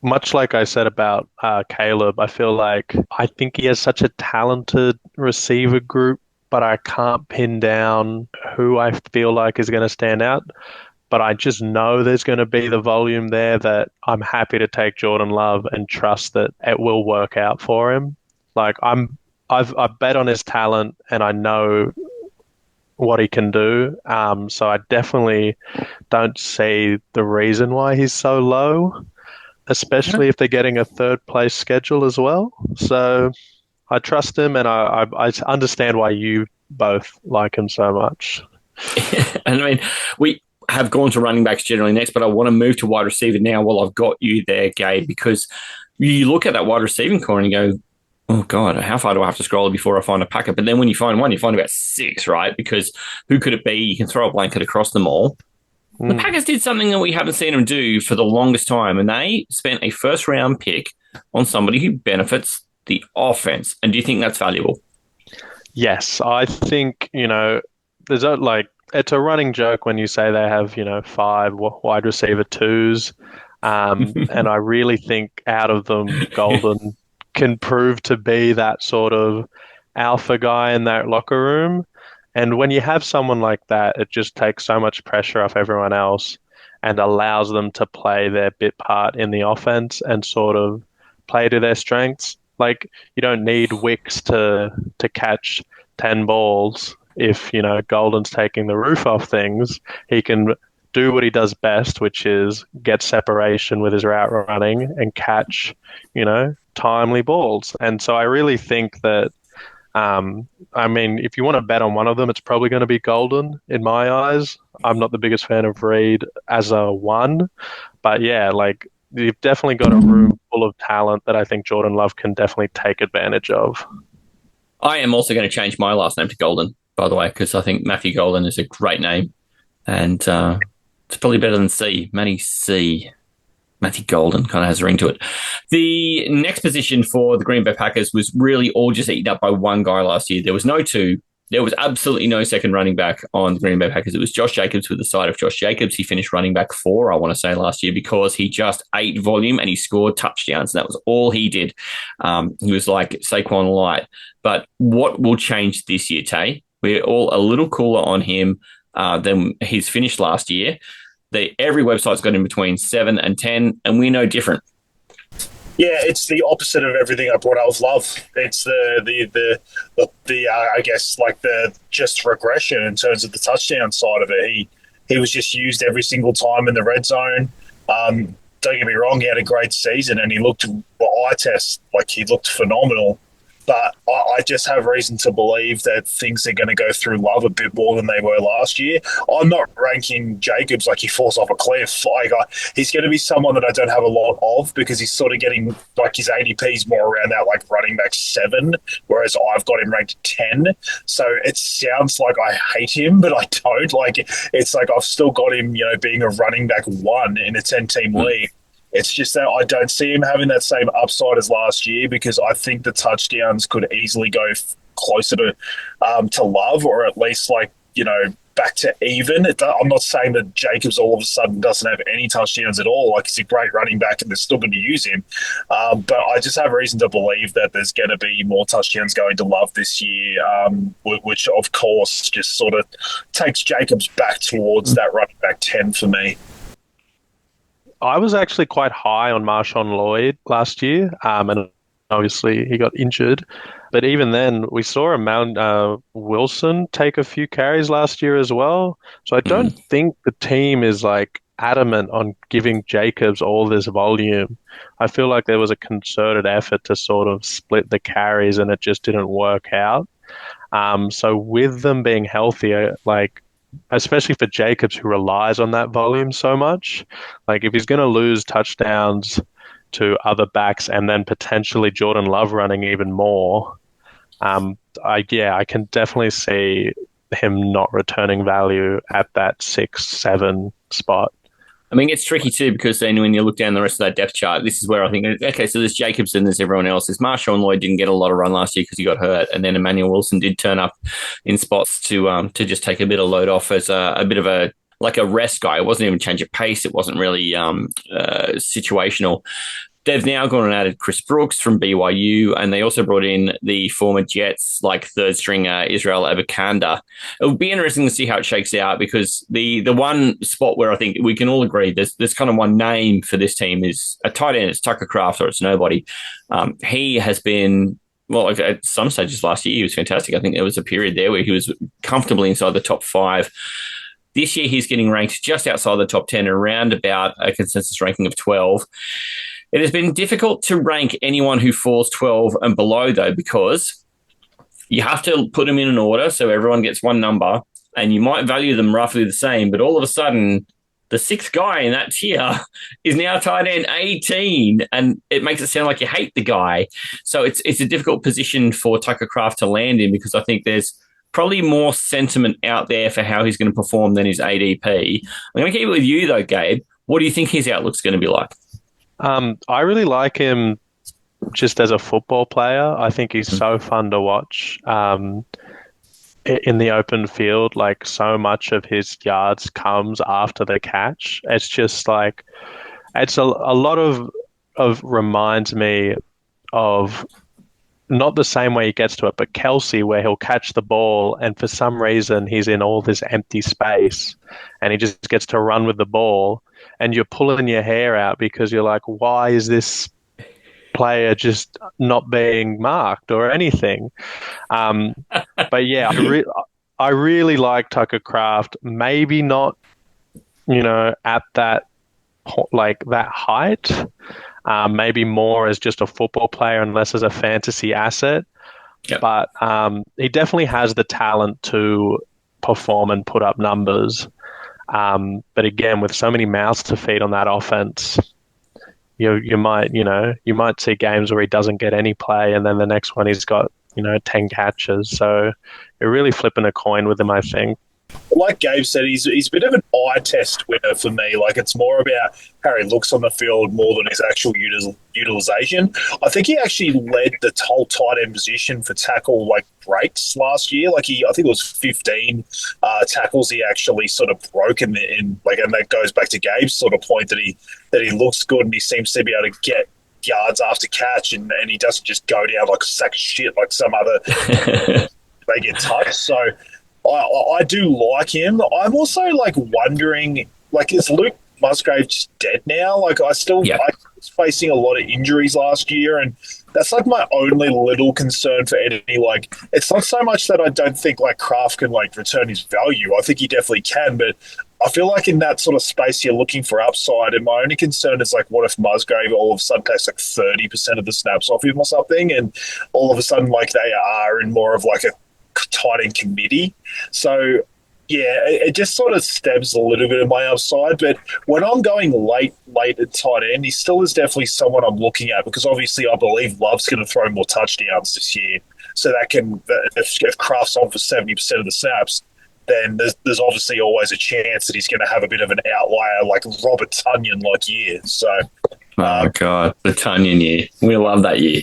Much like I said about Caleb, I think he has such a talented receiver group, but I can't pin down who I feel like is going to stand out. But I just know there's going to be the volume there that I'm happy to take Jordan Love and trust that it will work out for him. Like I've bet on his talent, and I know what he can do. So I definitely don't see the reason why he's so low, especially if they're getting a third place schedule as well. So I trust him, and I understand why you both like him so much. And I mean, we have gone to running backs generally next, but I want to move to wide receiver now while I've got you there, Gabe, because you look at that wide receiving core and you go, oh, God, how far do I have to scroll before I find a Packer? But then when you find one, you find about 6, right? Because who could it be? You can throw a blanket across them all. The Packers did something that we haven't seen them do for the longest time, and they spent a first-round pick on somebody who benefits the offense. And do you think that's valuable? Yes, I think, there's it's a running joke when you say they have, 5 wide receiver 2s. And I really think out of them, Golden can prove to be that sort of alpha guy in that locker room. And when you have someone like that, it just takes so much pressure off everyone else and allows them to play their bit part in the offense and sort of play to their strengths. Like, you don't need Wicks to catch 10 balls. If, Golden's taking the roof off things, he can do what he does best, which is get separation with his route running and catch, timely balls. And so I really think that, if you want to bet on one of them, it's probably going to be Golden in my eyes. I'm not the biggest fan of Reed as a 1, but yeah, you've definitely got a room full of talent that I think Jordan Love can definitely take advantage of. I am also going to change my last name to Golden, by the way, because I think Matthew Golden is a great name, and it's probably better than C. Matty C. Matthew Golden kind of has a ring to it. The next position for the Green Bay Packers was really all just eaten up by one guy last year. There was no 2. there was absolutely no second running back on the Green Bay Packers. It was Josh Jacobs with the side of Josh Jacobs. He finished running back 4, I want to say, last year because he just ate volume and he scored touchdowns. That was all he did. He was like Saquon light. But what will change this year, Tay? We're all a little cooler on him than his finish last year. Every website's got him between 7 and 10, and we're no different. Yeah, it's the opposite of everything I brought out with Love. It's the I guess like the just regression in terms of the touchdown side of it. He was just used every single time in the red zone. Don't get me wrong, he had a great season and he looked, eye test, like he looked phenomenal. But I just have reason to believe that things are going to go through Love a bit more than they were last year. I'm not ranking Jacobs like he falls off a cliff. He's going to be someone that I don't have a lot of because he's sort of getting like his ADP's more around that like running back 7, whereas I've got him ranked 10. So it sounds like I hate him, but I don't. Like it's like I've still got him, being a running back 1 in a 10-team league. It's just that I don't see him having that same upside as last year because I think the touchdowns could easily go closer to Love or at least back to even. I'm not saying that Jacobs all of a sudden doesn't have any touchdowns at all. Like he's a great running back and they're still going to use him. But I just have reason to believe that there's going to be more touchdowns going to Love this year, which of course just sort of takes Jacobs back towards that running back 10 for me. I was actually quite high on Marshawn Lloyd last year, and obviously he got injured. But even then, we saw Wilson take a few carries last year as well. So I don't think the team is adamant on giving Jacobs all this volume. I feel like there was a concerted effort to sort of split the carries, and it just didn't work out. So with them being healthier, especially for Jacobs, who relies on that volume so much. If he's going to lose touchdowns to other backs and then potentially Jordan Love running even more, I can definitely see him not returning value at that 6-7 spot. I mean, it's tricky too because then when you look down the rest of that depth chart, this is where I think, okay, so there's Jacobs and there's everyone else. There's Marshawn Lloyd didn't get a lot of run last year because he got hurt, and then Emmanuel Wilson did turn up in spots to just take a bit of load off as a bit of a rest guy. It wasn't even change of pace. It wasn't really situational. They've now gone and added Chris Brooks from BYU, and they also brought in the former Jets, third stringer Israel Abakanda. It will be interesting to see how it shakes out because the one spot where I think we can all agree there's kind of one name for this team is a tight end. It's Tucker Kraft or it's nobody. He has been, at some stages last year, he was fantastic. I think there was a period there where he was comfortably inside the top 5. This year, he's getting ranked just outside the top 10, around about a consensus ranking of 12. It has been difficult to rank anyone who falls 12 and below, though, because you have to put them in an order so everyone gets one number, and you might value them roughly the same, but all of a sudden, the 6th guy in that tier is now tight end 18, and it makes it sound like you hate the guy. So it's a difficult position for Tucker Kraft to land in because I think there's probably more sentiment out there for how he's going to perform than his ADP. I'm going to keep it with you, though, Gabe. What do you think his outlook's going to be like? I really like him just as a football player. I think he's so fun to watch in the open field. So much of his yards comes after the catch. It's just it's a lot of reminds me of not the same way he gets to it, but Kelsey, where he'll catch the ball and for some reason he's in all this empty space and he just gets to run with the ball. And you're pulling your hair out because you're like, why is this player just not being marked or anything? But yeah, I really like Tucker Kraft. Maybe not, at that that height. Maybe more as just a football player and less as a fantasy asset. Yep. But he definitely has the talent to perform and put up numbers. But again, with so many mouths to feed on that offense, you might see games where he doesn't get any play, and then the next one he's got 10 catches. So you're really flipping a coin with him, I think. like Gabe said, he's a bit of an eye test winner for me. Like, it's more about how he looks on the field more than his actual utilization. I think he actually led the whole tight end position for tackle breaks last year. I think it was 15 tackles he actually sort of broke in and that goes back to Gabe's sort of point that he looks good and he seems to be able to get yards after catch and he doesn't just go down like a sack of shit like some other they get touched. So I do like him. I'm also wondering, is Luke Musgrave just dead now? I was facing a lot of injuries last year, and that's my only little concern for Eddie. It's not so much that I don't think Kraft can return his value. I think he definitely can, but I feel like in that sort of space you're looking for upside, and my only concern is what if Musgrave all of a sudden takes 30% of the snaps off him or something, and all of a sudden they are in more of a tight end committee. So yeah, it just sort of stabs a little bit of my upside. But when I'm going late at tight end, he still is definitely someone I'm looking at, because obviously I believe Love's going to throw more touchdowns this year. So that if Kraft's on for 70% of the snaps, then there's obviously always a chance that he's going to have a bit of an outlier like Robert Tunyon year. So, oh God, the Tunyon year. We love that year.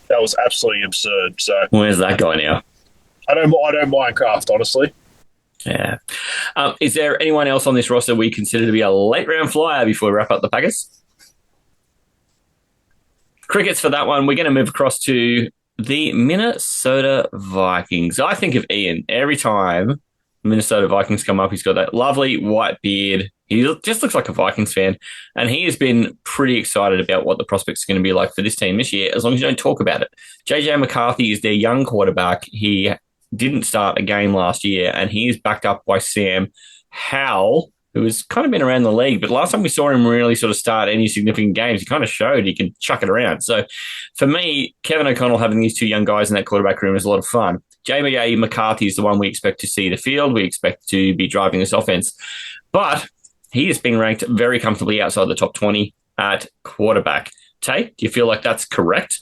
That was absolutely absurd. So where's that guy now? I don't mind Kraft, honestly. Yeah. Is there anyone else on this roster we consider to be a late round flyer before we wrap up the Packers? Crickets for that one. We're going to move across to the Minnesota Vikings. I think of Ian every time Minnesota Vikings come up. He's got that lovely white beard. He just looks like a Vikings fan, and he has been pretty excited about what the prospects are going to be like for this team this year, as long as you don't talk about it. JJ McCarthy is their young quarterback. He didn't start a game last year, and he is backed up by Sam Howell, who has kind of been around the league. But last time we saw him really sort of start any significant games, he kind of showed he can chuck it around. So for me, Kevin O'Connell having these two young guys in that quarterback room is a lot of fun. JJ McCarthy is the one we expect to see the field. We expect to be driving this offense. But he is being ranked very comfortably outside the top 20 at quarterback. Tay, do you feel like that's correct?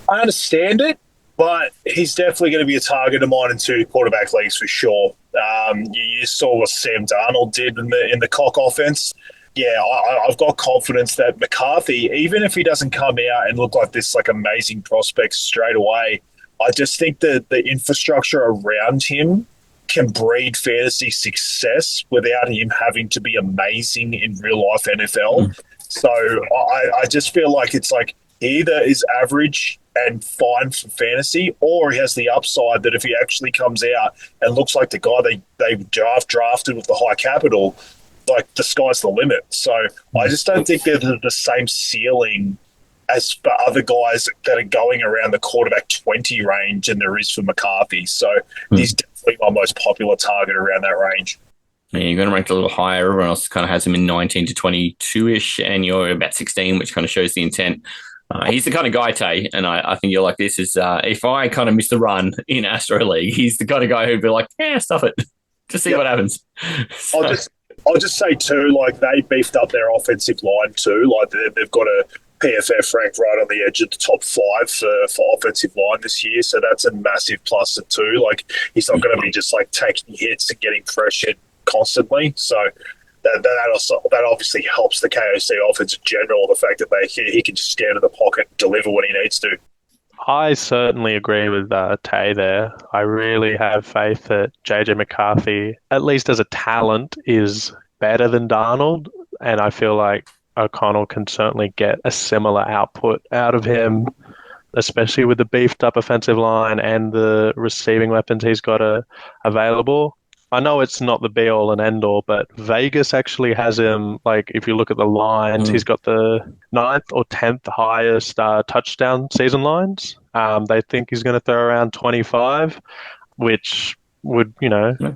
I understand it, but he's definitely going to be a target of mine in two quarterback leagues for sure. You saw what Sam Darnold did in the Cock offense. Yeah, I've got confidence that McCarthy, even if he doesn't come out and look like this amazing prospect straight away, I just think that the infrastructure around him can breed fantasy success without him having to be amazing in real life NFL. So I just feel like it's he either is average and fine for fantasy, or he has the upside that if he actually comes out and looks like the guy they drafted with the high capital, the sky's the limit. So I just don't think they're the same ceiling as for other guys that are going around the quarterback 20 range and there is for McCarthy. So he's definitely my most popular target around that range. Yeah, you're going to rank a little higher. Everyone else kind of has him in 19 to 22-ish, and you're about 16, which kind of shows the intent. He's the kind of guy, Tay, and I think you're like this, is if I kind of miss the run in Astro League, he's the kind of guy who'd be like, stuff it. Just see what happens. So. I'll just say, too, they beefed up their offensive line, too. They've got a PFF ranked right on the edge of the top 5 for offensive line this year, so that's a massive plus, too. He's not going to be just, taking hits and getting pressured constantly. So that obviously helps the KOC offense in general, the fact that he can just stand in the pocket and deliver when he needs to. I certainly agree with Tay there. I really have faith that JJ McCarthy, at least as a talent, is better than Darnold, and I feel like O'Connell can certainly get a similar output out of him, especially with the beefed up offensive line and the receiving weapons he's got available. I know it's not the be-all and end-all, but Vegas actually has him, if you look at the lines, he's got the 9th or 10th highest touchdown season lines. They think he's going to throw around 25, which would,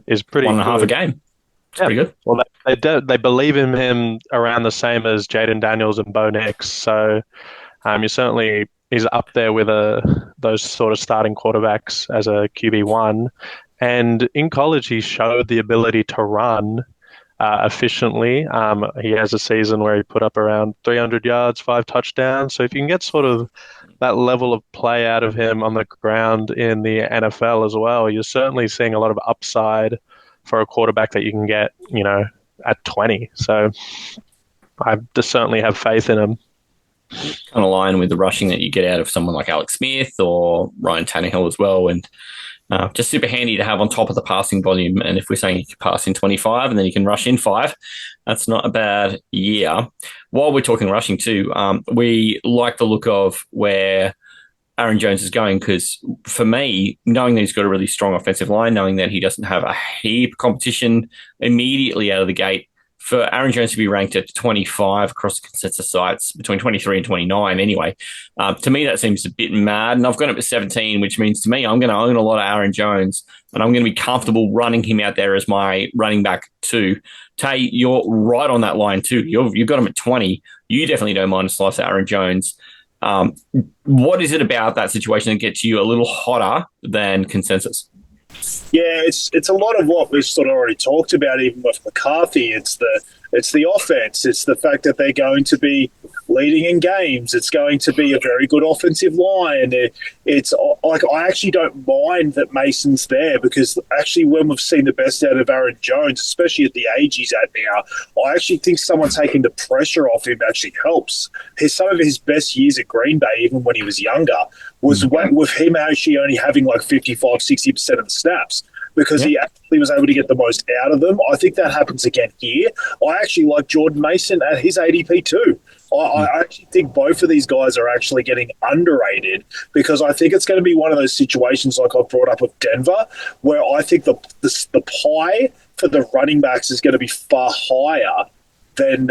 is pretty 1.5 a game. It's pretty good. Well, they believe in him around the same as Jaden Daniels and Bo Nix. So he's up there with those sort of starting quarterbacks as a QB1. And in college, he showed the ability to run efficiently. He has a season where he put up around 300 yards, 5 touchdowns. So if you can get sort of that level of play out of him on the ground in the NFL as well, you're certainly seeing a lot of upside for a quarterback that you can get, at 20. So I just certainly have faith in him. Kind of line with the rushing that you get out of someone like Alex Smith or Ryan Tannehill as well. And just super handy to have on top of the passing volume. And if we're saying you can pass in 25 and then you can rush in 5, that's not a bad year. While we're talking rushing too, we like the look of where Aaron Jones is going, because for me, knowing that he's got a really strong offensive line, knowing that he doesn't have a heap of competition immediately out of the gate, for Aaron Jones to be ranked at 25 across the consensus sites, between 23 and 29 anyway, to me that seems a bit mad. And I've got him at 17, which means to me I'm going to own a lot of Aaron Jones, and I'm going to be comfortable running him out there as my running back too. Tay, you're right on that line too. You've got him at 20. You definitely don't mind a slice of Aaron Jones. What is it about that situation that gets you a little hotter than consensus? Yeah, it's a lot of what we've sort of already talked about, even with McCarthy. It's the offense. It's the fact that they're going to be leading in games. It's going to be a very good offensive line. It's like, I actually don't mind that Mason's there, because actually when we've seen the best out of Aaron Jones, especially at the age he's at now, I actually think someone taking the pressure off him actually helps. Some of his best years at Green Bay, even when he was younger, was with him actually only having like 55, 60% of the snaps, because he actually was able to get the most out of them. I think that happens again here. I actually like Jordan Mason at his ADP too. I actually think both of these guys are actually getting underrated, because I think it's going to be one of those situations like I brought up with Denver, where I think the pie for the running backs is going to be far higher than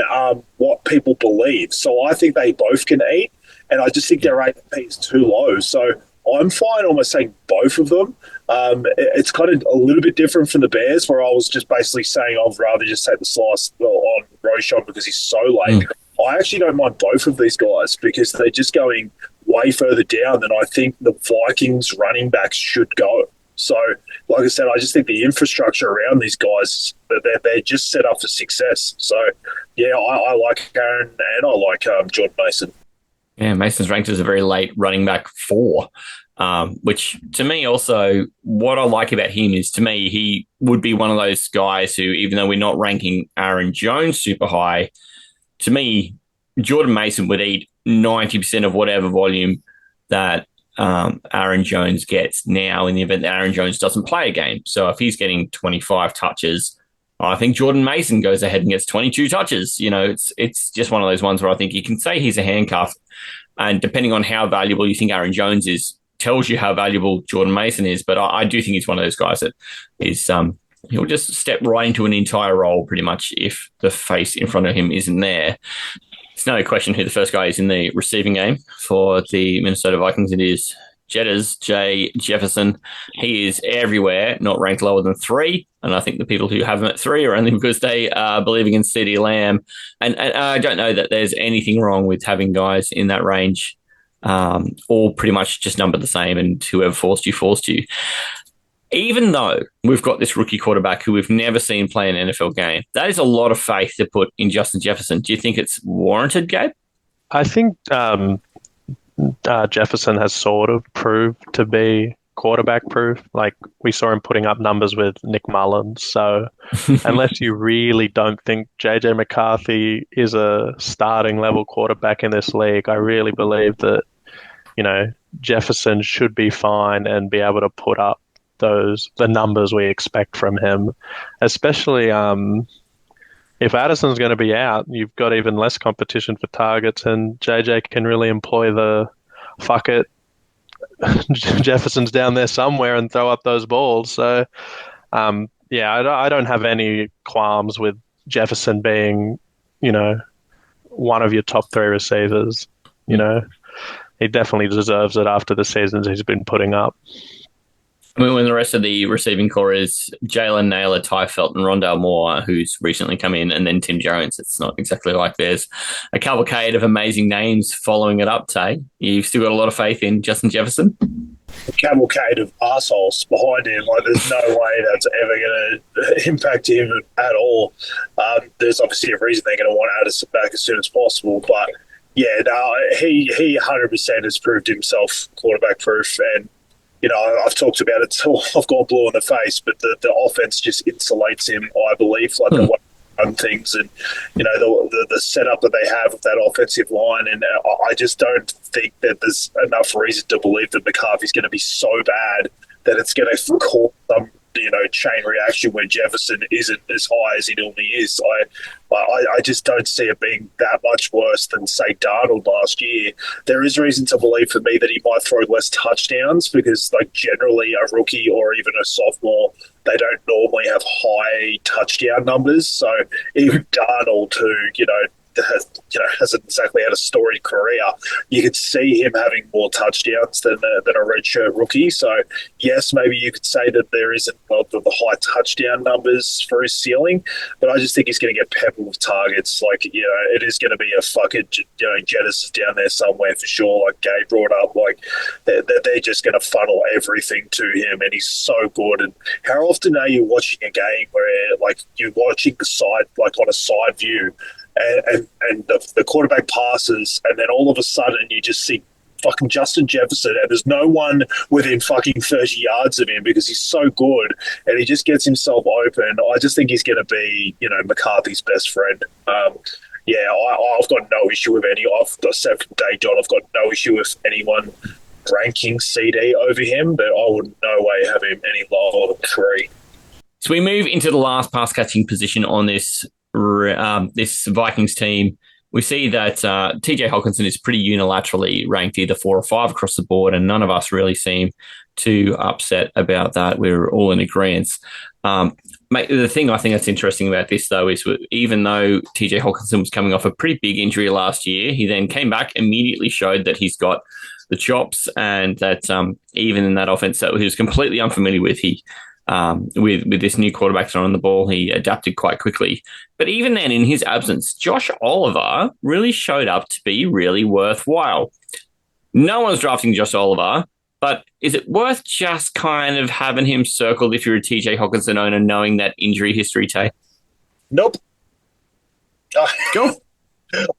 what people believe. So I think they both can eat, and I just think their ADP is too low. So I'm fine almost saying both of them. It's kind of a little bit different from the Bears, where I was just basically saying I'd rather just take the slice on Roschon because he's so late. I actually don't mind both of these guys, because they're just going way further down than I think the Vikings running backs should go. So, like I said, I just think the infrastructure around these guys, they're just set up for success. So, yeah, I like Aaron, and I like Jordan Mason. Yeah, Mason's ranked as a very late running back 4, which to me also, what I like about him is, to me, he would be one of those guys who, even though we're not ranking Aaron Jones super high, to me, Jordan Mason would eat 90% of whatever volume that Aaron Jones gets now, in the event that Aaron Jones doesn't play a game. So if he's getting 25 touches, I think Jordan Mason goes ahead and gets 22 touches. It's just one of those ones where I think you can say he's a handcuff, and depending on how valuable you think Aaron Jones is, tells you how valuable Jordan Mason is. But I do think he's one of those guys that is he'll just step right into an entire role pretty much if the face in front of him isn't there. It's no question who the first guy is in the receiving game for the Minnesota Vikings. It is Jay Jefferson. He is everywhere, not ranked lower than 3. And I think the people who have him at 3 are only because they are believing in CeeDee Lamb. And I don't know that there's anything wrong with having guys in that range, all pretty much just numbered the same, and whoever forced you. Even though we've got this rookie quarterback who we've never seen play an NFL game, that is a lot of faith to put in Justin Jefferson. Do you think it's warranted, Gabe? I think Jefferson has sort of proved to be quarterback proof. Like, we saw him putting up numbers with Nick Mullins. So unless you really don't think JJ McCarthy is a starting level quarterback in this league, I really believe that, Jefferson should be fine and be able to put up the numbers we expect from him, especially if Addison's going to be out, you've got even less competition for targets, and JJ can really employ the fuck it, Jefferson's down there somewhere, and throw up those balls. So, I don't have any qualms with Jefferson being, one of your top 3 receivers. He definitely deserves it after the seasons he's been putting up. When the rest of the receiving core is Jalen Naylor, Ty Felton, Rondale Moore, who's recently come in, and then Tim Jones, it's not exactly like there's a cavalcade of amazing names following it up, Tay. You've still got a lot of faith in Justin Jefferson? A cavalcade of assholes behind him. Like, there's no way that's ever going to impact him at all. There's obviously a reason they're going to want Addison back as soon as possible, but yeah, no, he 100% has proved himself quarterback proof, and you know, I've talked about it till I've gone blue in the face, but the offense just insulates him, I believe, like the way they run things and, you know, the setup that they have of that offensive line. And I just don't think that there's enough reason to believe that McCarthy's going to be so bad that it's going to cause some, you know, chain reaction where Jefferson isn't as high as he normally is. I just don't see it being that much worse than, say, Darnold last year. There is reason to believe for me that he might throw less touchdowns because, like, generally a rookie or even a sophomore, they don't normally have high touchdown numbers. So even Darnold, who, hasn't exactly had a storied career, you could see him having more touchdowns than a redshirt rookie. So, yes, maybe you could say that there isn't the high touchdown numbers for his ceiling, but I just think he's going to get peppered with targets. Like, you know, it is going to be a fucking, you know, Genesis down there somewhere for sure, like Gabe brought up. Like, they're just going to funnel everything to him, and he's so good. And how often are you watching a game where, like, you're watching the side, like, on a side view, and the quarterback passes, and then all of a sudden you just see fucking Justin Jefferson, and there's no one within fucking 30 yards of him because he's so good, and he just gets himself open. I just think he's going to be, you know, McCarthy's best friend. I've got no issue with I've said from day dot, I've got no issue with anyone ranking CD over him, but I would no way have him any lower than 3. So we move into the last pass catching position on this Vikings team. We see that TJ Hawkinson is pretty unilaterally ranked either 4 or 5 across the board, and none of us really seem too upset about that. We're all in agreement. The thing I think that's interesting about this, though, is even though TJ Hawkinson was coming off a pretty big injury last year, he then came back, immediately showed that he's got the chops, and that even in that offense that he was completely unfamiliar with, with this new quarterback throwing the ball, he adapted quite quickly. But even then, in his absence, Josh Oliver really showed up to be really worthwhile. No one's drafting Josh Oliver, but is it worth just kind of having him circled if you're a TJ Hawkinson owner, knowing that injury history, Tay? Nope. Go.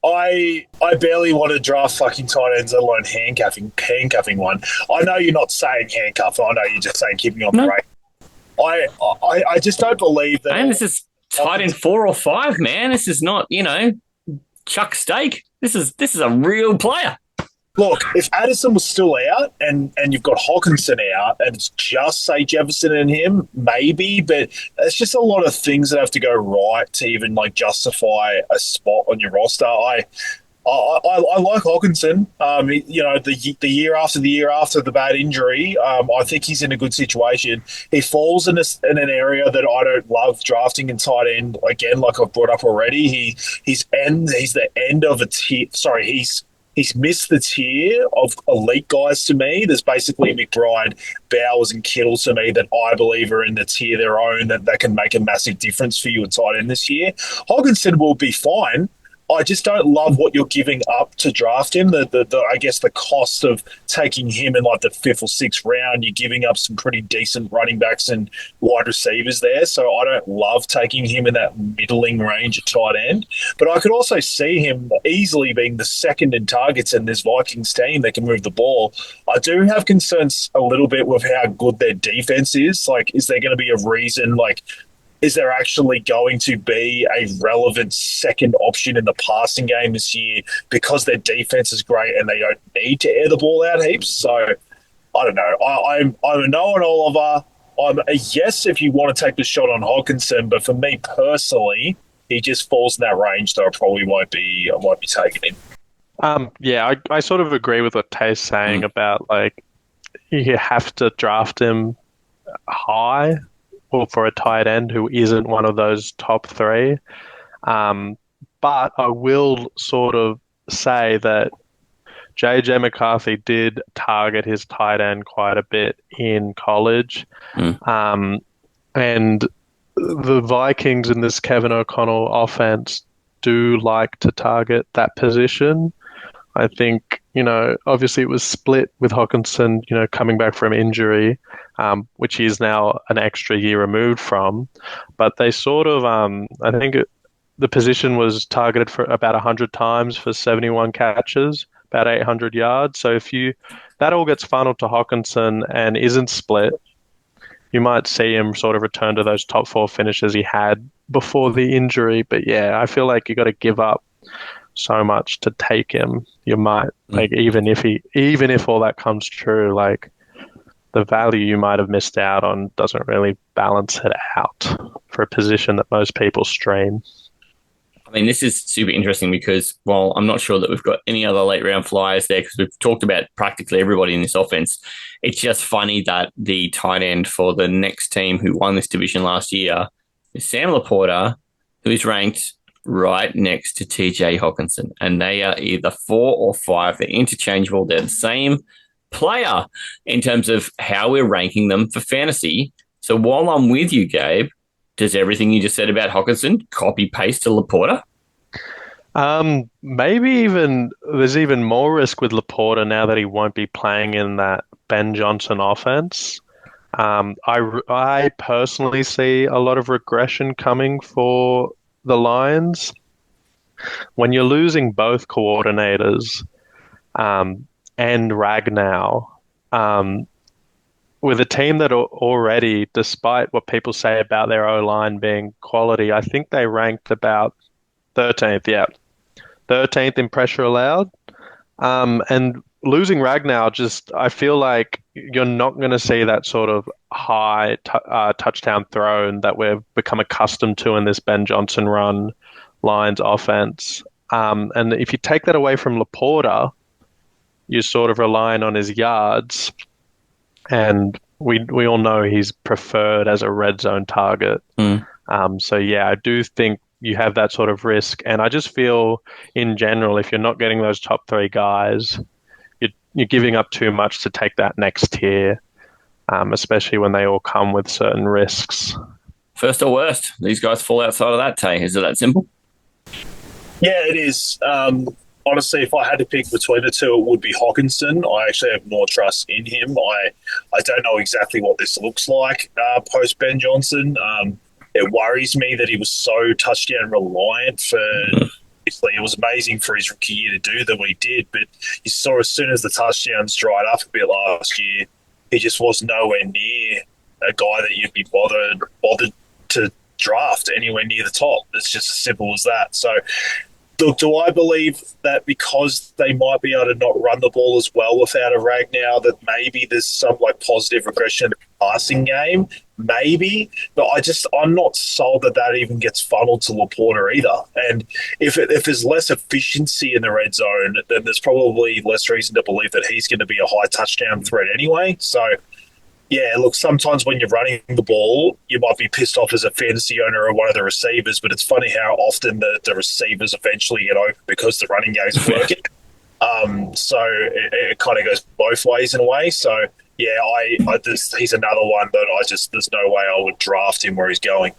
I barely want to draft fucking tight ends, let alone handcuffing one. I know you're not saying handcuff. I know you're just saying keeping on the break. I just don't believe that. Man, this is tight end 4 or 5, man. This is not, you know, Chuck Steak. This is a real player. Look, if Addison was still out and you've got Hawkinson out and it's just, say, Jefferson and him, maybe, but it's just a lot of things that have to go right to even, like, justify a spot on your roster. I like Hawkinson. You know, the year after the bad injury, I think he's in a good situation. He falls in an area that I don't love drafting in tight end. Again, like I've brought up already, he's the end of a tier. Sorry, he's missed the tier of elite guys to me. There's basically McBride, Bowers, and Kittle to me that I believe are in the tier their own that can make a massive difference for you in tight end this year. Hawkinson will be fine. I just don't love what you're giving up to draft him. I guess the cost of taking him in like the 5th or 6th round, you're giving up some pretty decent running backs and wide receivers there. So I don't love taking him in that middling range at tight end. But I could also see him easily being the second in targets in this Vikings team that can move the ball. I do have concerns a little bit with how good their defense is. Like, is there going to be a reason, like, is there actually going to be a relevant second option in the passing game this year because their defense is great and they don't need to air the ball out heaps? So, I don't know. I'm a no on Oliver. I'm a yes if you want to take the shot on Hawkinson, but for me personally, he just falls in that range, so I probably won't be taking him. I sort of agree with what Tay's saying about, like, you have to draft him high, or for a tight end who isn't one of those top 3. But I will sort of say that JJ McCarthy did target his tight end quite a bit in college. And the Vikings in this Kevin O'Connell offense do like to target that position. I think, you know, obviously it was split with Hawkinson, you know, coming back from injury, which he is now an extra year removed from. But they sort of, the position was targeted for about 100 times for 71 catches about 800 yards. So if that all gets funneled to Hawkinson and isn't split, you might see him sort of return to those top 4 finishes he had before the injury. But yeah, I feel like you got to give up so much to take him. You might, like, even if all that comes true, like, the value you might have missed out on doesn't really balance it out for a position that most people stream. I mean, this is super interesting because, while I'm not sure that we've got any other late round flyers there because we've talked about practically everybody in this offense, it's just funny that the tight end for the next team who won this division last year is Sam Laporta, who is ranked right next to TJ Hawkinson. And they are either 4 or 5. They're interchangeable. They're the same player in terms of how we're ranking them for fantasy. So while I'm with you, Gabe, does everything you just said about Hawkinson copy-paste to Laporta? Maybe there's even more risk with Laporta now that he won't be playing in that Ben Johnson offense. I personally see a lot of regression coming for the Lions. When you're losing both coordinators and Ragnow, with a team that already, despite what people say about their O-line being quality, I think they ranked about 13th, 13th in pressure allowed. And losing Ragnow, I feel like you're not going to see that sort of high touchdown thrown that we've become accustomed to in this Ben Johnson run Lions offense. And if you take that away from Laporta, you're sort of relying on his yards. And we all know he's preferred as a red zone target. So, yeah, I do think you have that sort of risk. And I just feel, in general, if you're not getting those top 3 guys, you're giving up too much to take that next tier, especially when they all come with certain risks. First or worst, these guys fall outside of that, Tay. Is it that simple? Yeah, it is. Honestly, if I had to pick between the two, it would be Hawkinson. I actually have more trust in him. I don't know exactly what this looks like post Ben Johnson. It worries me that he was so touchdown reliant for. It was amazing for his rookie year to do that what he did, but you saw as soon as the touchdowns dried up a bit last year, he just was nowhere near a guy that you'd be bothered to draft anywhere near the top. It's just as simple as that. So, look, do I believe that because they might be able to not run the ball as well without a Ragnow, that maybe there's some positive regression in the passing game? Maybe, but I'm not sold that even gets funneled to Laporta either. And if there's less efficiency in the red zone, then there's probably less reason to believe that he's going to be a high touchdown threat anyway. So, yeah, look, sometimes when you're running the ball, you might be pissed off as a fantasy owner or one of the receivers, but it's funny how often the receivers eventually get open because the running game's working. So it kind of goes both ways in a way. So, yeah, he's another one that there's no way I would draft him where he's going.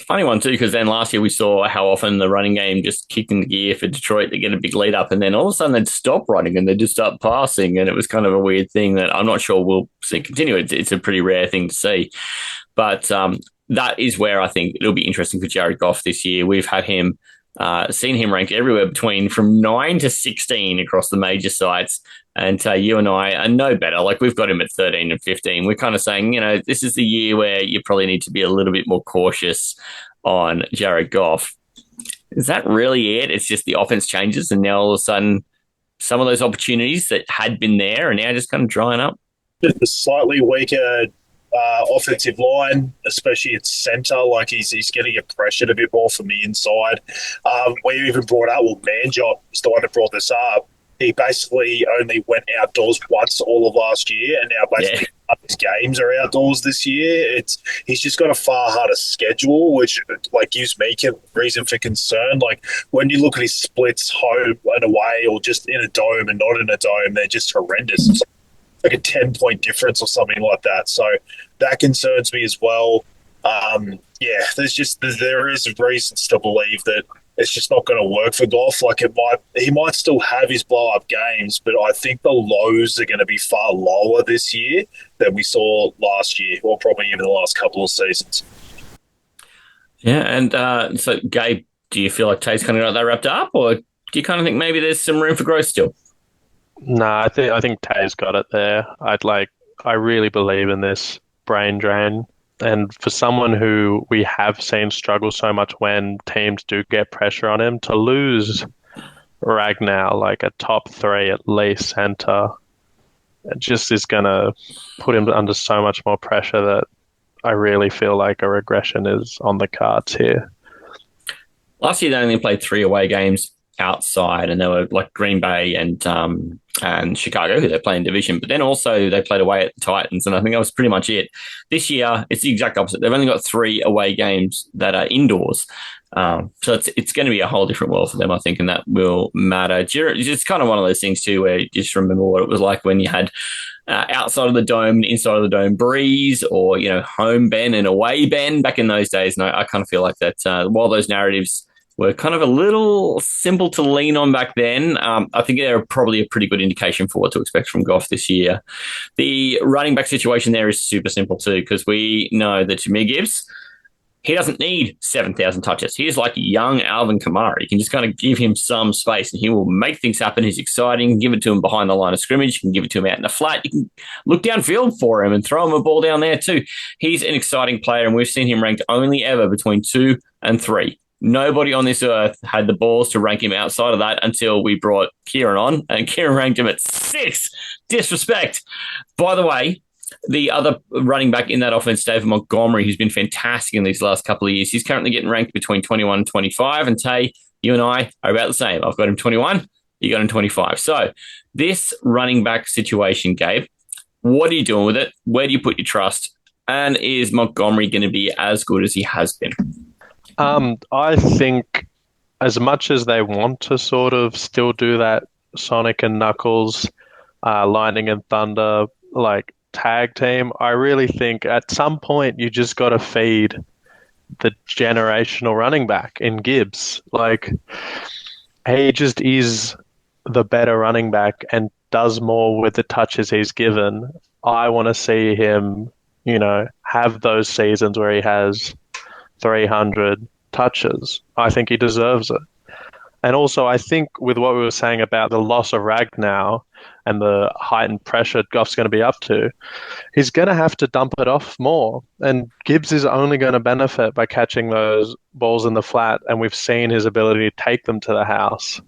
Funny one too, because then last year we saw how often the running game just kicked into gear for Detroit. They get a big lead up, and then all of a sudden they'd stop running and they'd just start passing, and it was kind of a weird thing that I'm not sure we'll see continue. It's a pretty rare thing to see, but that is where I think it'll be interesting for Jared Goff this year. We've had him. Seen him ranked everywhere from 9 to 16 across the major sites. And you and I are no better. We've got him at 13 and 15. We're kind of saying, this is the year where you probably need to be a little bit more cautious on Jared Goff. Is that really it? It's just the offense changes and now all of a sudden some of those opportunities that had been there are now just kind of drying up? Just a slightly weaker offensive line, especially at centre. He's going to get pressured a bit more from the inside. We even brought up, Manjot is the one that brought this up. He basically only went outdoors once all of last year, and now basically his games are outdoors this year. He's just got a far harder schedule, which gives me reason for concern. When you look at his splits home and away, or just in a dome and not in a dome, they're just horrendous. It's like a 10-point difference or something like that. So that concerns me as well. There is reasons to believe that it's just not going to work for Goff. He might still have his blow-up games, but I think the lows are going to be far lower this year than we saw last year, or probably even the last couple of seasons. Yeah, and so, Gabe, do you feel like Tay's kind of got that wrapped up, or do you kind of think maybe there's some room for growth still? No, I think Tay's got it there. I really believe in this brain drain. And for someone who we have seen struggle so much when teams do get pressure on him, to lose Ragnar, like a top 3 at least centre, it just is going to put him under so much more pressure that I really feel like a regression is on the cards here. Last year, they only played 3 away games outside, and they were like Green Bay and Chicago, who they play in division. But then also they played away at the Titans, and I think that was pretty much it. This year, it's the exact opposite. They've only got 3 away games that are indoors. So it's going to be a whole different world for them, I think, and that will matter. It's kind of one of those things, too, where you just remember what it was like when you had outside of the dome and inside of the dome breeze, or, home Ben and away Ben back in those days. And I kind of feel like that while those narratives were kind of a little simple to lean on back then, I think they're probably a pretty good indication for what to expect from Goff this year. The running back situation there is super simple too, because we know that Jahmyr Gibbs, he doesn't need 7,000 touches. He's like young Alvin Kamara. You can just kind of give him some space and he will make things happen. He's exciting. Give it to him behind the line of scrimmage. You can give it to him out in the flat. You can look downfield for him and throw him a ball down there too. He's an exciting player, and we've seen him ranked only ever between 2 and 3. Nobody on this earth had the balls to rank him outside of that until we brought Kieran on, and Kieran ranked him at 6. Disrespect. By the way, the other running back in that offense, David Montgomery, who's been fantastic in these last couple of years, he's currently getting ranked between 21 and 25. And Tay, you and I are about the same. I've got him 21. You got him 25. So this running back situation, Gabe, what are you doing with it? Where do you put your trust? And is Montgomery going to be as good as he has been? I think as much as they want to sort of still do that Sonic and Knuckles, Lightning and Thunder, like tag team, I really think at some point you just got to feed the generational running back in Gibbs. Like, he just is the better running back and does more with the touches he's given. I want to see him, have those seasons where he has 300 touches. I think he deserves it. And also, I think with what we were saying about the loss of Ragnar and the heightened pressure Goff's going to be up to, he's going to have to dump it off more. And Gibbs is only going to benefit by catching those balls in the flat, and we've seen his ability to take them to the house.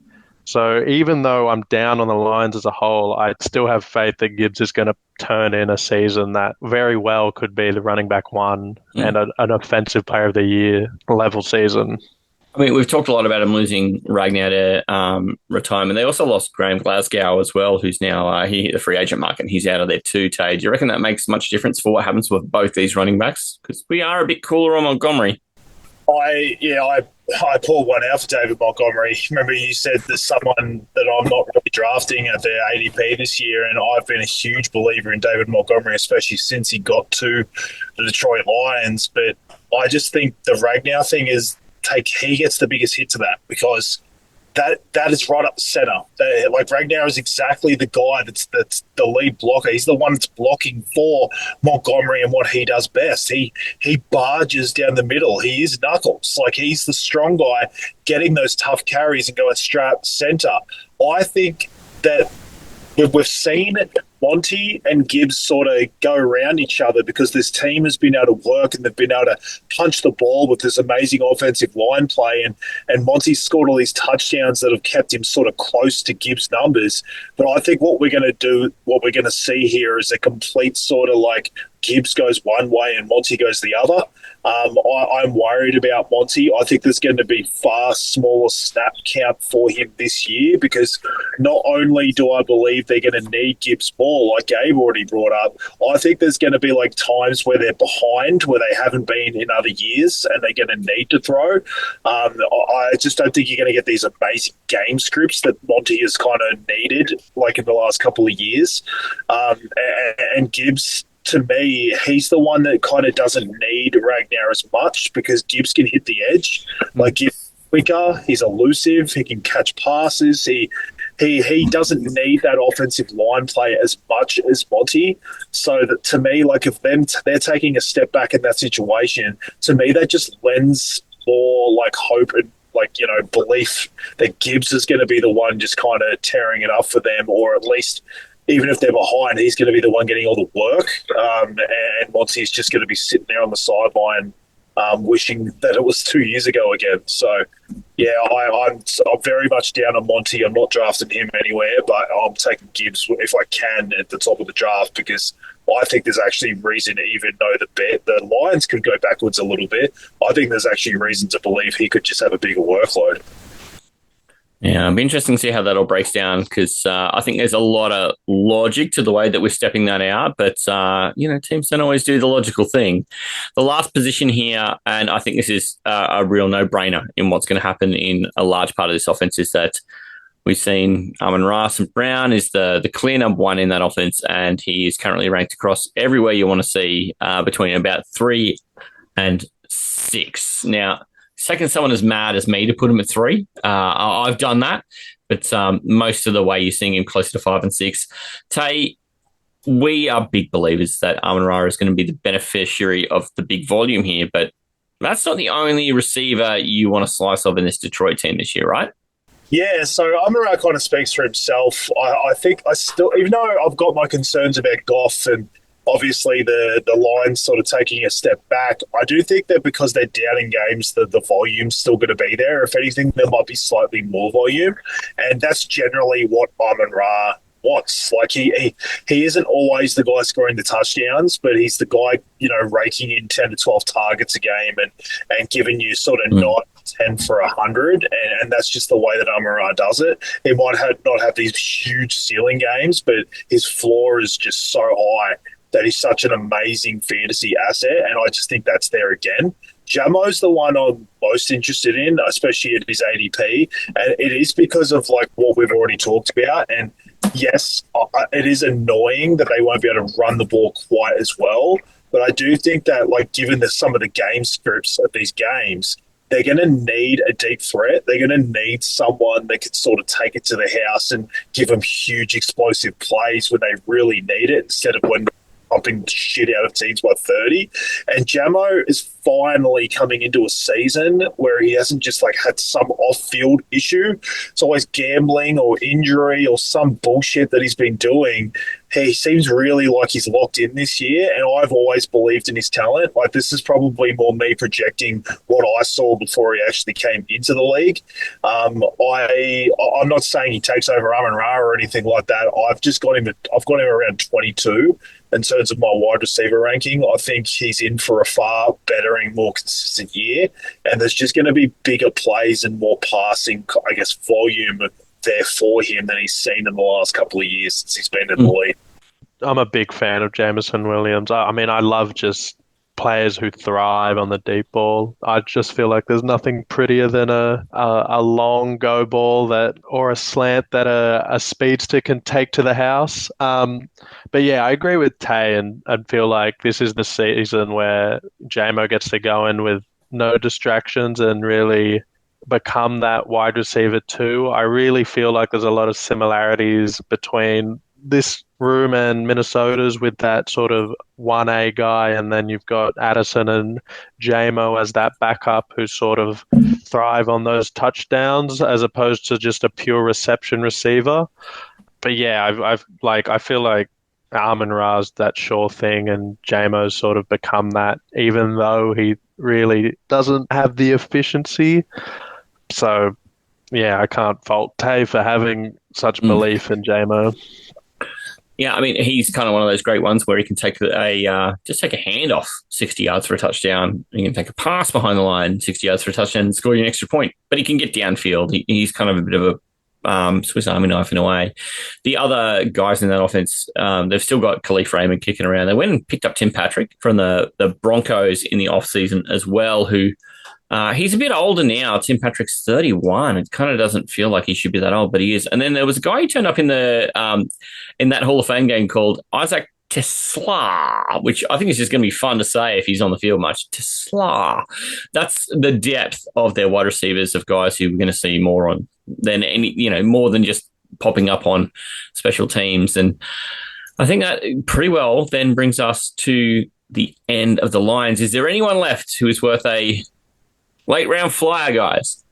So even though I'm down on the Lions as a whole, I still have faith that Gibbs is going to turn in a season that very well could be the running back 1 and an offensive player of the year level season. I mean, we've talked a lot about him losing Ragnar to retirement. They also lost Graham Glasgow as well, who's now he hit the free agent market, and he's out of there too, Tay. Do you reckon that makes much difference for what happens with both these running backs? Because we are a bit cooler on Montgomery. I pulled one out for David Montgomery. Remember, you said there's someone that I'm not really drafting at their ADP this year, and I've been a huge believer in David Montgomery, especially since he got to the Detroit Lions. But I just think the Ragnar thing is he gets the biggest hit to that, because that is right up the center. Like, Ragnar is exactly the guy that's the lead blocker. He's the one that's blocking for Montgomery and what he does best. He barges down the middle. He is Knuckles. Like, he's the strong guy getting those tough carries and going straight up the center. I think that we've seen Monty and Gibbs sort of go around each other because this team has been able to work and they've been able to punch the ball with this amazing offensive line play. And Monty's scored all these touchdowns that have kept him sort of close to Gibbs' numbers. But I think what we're going to see here is a complete sort of like Gibbs goes one way and Monty goes the other. I'm worried about Monty. I think there's going to be far smaller snap count for him this year, because not only do I believe they're going to need Gibbs more, like Gabe already brought up, I think there's going to be like times where they're behind, where they haven't been in other years, and they're going to need to throw. I just don't think you're going to get these amazing game scripts that Monty has kind of needed, like in the last couple of years. And Gibbs, to me, he's the one that kind of doesn't need Ragnar as much, because Gibbs can hit the edge. Like, Gibbs quicker, he's elusive, he can catch passes, he doesn't need that offensive line play as much as Monty. So that, to me, like, if they're taking a step back in that situation, to me that just lends more like hope and belief that Gibbs is going to be the one just kind of tearing it up for them, or at least even if they're behind, he's going to be the one getting all the work. And Monty's just going to be sitting there on the sideline, wishing that it was 2 years ago again. So, yeah, I'm very much down on Monty. I'm not drafting him anywhere, but I'm taking Gibbs if I can at the top of the draft, because I think there's actually reason, even though the Lions could go backwards a little bit, I think there's actually reason to believe he could just have a bigger workload. Yeah, it'll be interesting to see how that all breaks down, because I think there's a lot of logic to the way that we're stepping that out, but, teams don't always do the logical thing. The last position here, and I think this is a real no-brainer in what's going to happen in a large part of this offense, is that we've seen Amon-Ra St. Brown is the clear number one in that offense, and he is currently ranked across everywhere you want to see between about 3 and 6. Now, taking someone as mad as me to put him at 3. I've done that, but most of the way you're seeing him closer to 5 and 6. Tay, we are big believers that Amon-Ra is going to be the beneficiary of the big volume here, but that's not the only receiver you want to slice of in this Detroit team this year, right? Yeah, so Amon-Ra kind of speaks for himself. I think I still, even though I've got my concerns about Goff and obviously the Lions sort of taking a step back, I do think that because they're down in games, the volume's still going to be there. If anything, there might be slightly more volume, and that's generally what Amon-Ra wants. Like he isn't always the guy scoring the touchdowns, but he's the guy, raking in 10 to 12 targets a game and giving you sort of 9 to 10 for 100, and that's just the way that Amon-Ra does it. He might not have these huge ceiling games, but his floor is just so high that he's such an amazing fantasy asset, and I just think that's there again. Jamo's the one I'm most interested in, especially at his ADP, and it is because of what we've already talked about. And yes, it is annoying that they won't be able to run the ball quite as well, but I do think that given some of the game scripts of these games, they're going to need a deep threat. They're going to need someone that can sort of take it to the house and give them huge explosive plays when they really need it, instead of when pumping shit out of teams by 30. And Jamo is finally coming into a season where he hasn't just had some off-field issue. It's always gambling or injury or some bullshit that he's been doing. He seems really like he's locked in this year, and I've always believed in his talent. This is probably more me projecting what I saw before he actually came into the league. I'm not saying he takes over Amon-Ra or anything like that. I've got him around 22 in terms of my wide receiver ranking. I think he's in for a far better and more consistent year, and there's just going to be bigger plays and more passing, volume there for him than he's seen in the last couple of years since he's been in the league. I'm a big fan of Jameson Williams. I love just players who thrive on the deep ball. I just feel like there's nothing prettier than a long go ball or a slant that a speedster can take to the house. But yeah, I agree with Tay, and I feel like this is the season where Jamo gets to go in with no distractions and really become that wide receiver too. I really feel like there's a lot of similarities between this room and Minnesota's, with that sort of 1A guy, and then you've got Addison and Jamo as that backup who sort of thrive on those touchdowns as opposed to just a pure reception receiver. But yeah, I feel like Amon-Ra's that sure thing, and Jamo's sort of become that, even though he really doesn't have the efficiency. So yeah, I can't fault Tay for having such belief in Jamo. Yeah, he's kind of one of those great ones where he can take a handoff 60 yards for a touchdown. He can take a pass behind the line 60 yards for a touchdown and score you an extra point. But he can get downfield. He's kind of a bit of a Swiss Army knife in a way. The other guys in that offense, they've still got Khalif Raymond kicking around. They went and picked up Tim Patrick from the Broncos in the offseason as well, who he's a bit older now. Tim Patrick's 31. It kind of doesn't feel like he should be that old, but he is. And then there was a guy who turned up in that Hall of Fame game called Isaac Tesla, which I think is just going to be fun to say if he's on the field much. Tesla. That's the depth of their wide receivers, of guys who we're going to see more on than more than just popping up on special teams. And I think that pretty well then brings us to the end of the Lions. Is there anyone left who is worth a late round flyer, guys?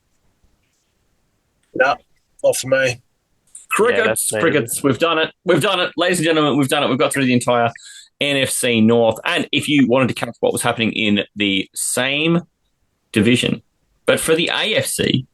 No, not for me. Crickets. We've done it. Ladies and gentlemen, we've done it. We've got through the entire NFC North. And if you wanted to catch what was happening in the same division, but for the AFC,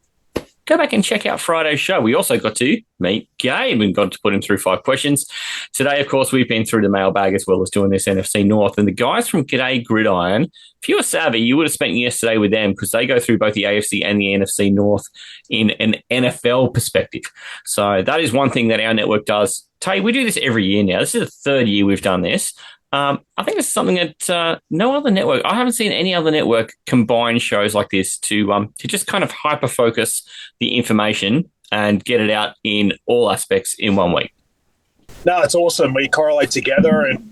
go back and check out Friday's show. We also got to meet Gabe and got to put him through 5 questions. Today, of course, we've been through the mailbag as well as doing this NFC North. And the guys from G'day Gridiron, if you were savvy, you would have spent yesterday with them because they go through both the AFC and the NFC North in an NFL perspective. So that is one thing that our network does. Tay, we do this every year now. This is the 3rd year we've done this. I think it's something that no other network, I haven't seen any other network combine shows like this to just kind of hyper-focus the information and get it out in all aspects in 1 week. No, it's awesome. We correlate together and,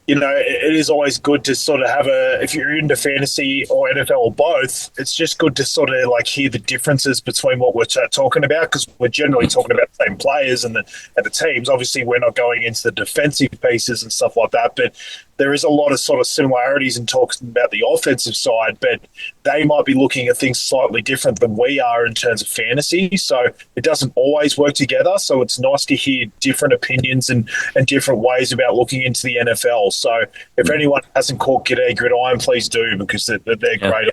it is always good to sort of have if you're into fantasy or NFL or both, it's just good to sort of like hear the differences between what we're talking about because we're generally talking about the same players and the teams. Obviously, we're not going into the defensive pieces and stuff like that, but there is a lot of sort of similarities in talking about the offensive side, but they might be looking at things slightly different than we are in terms of fantasy. So it doesn't always work together. So it's nice to hear different opinions and different ways about looking into the NFL. So if anyone hasn't caught G'day Gridiron, please do because they're great.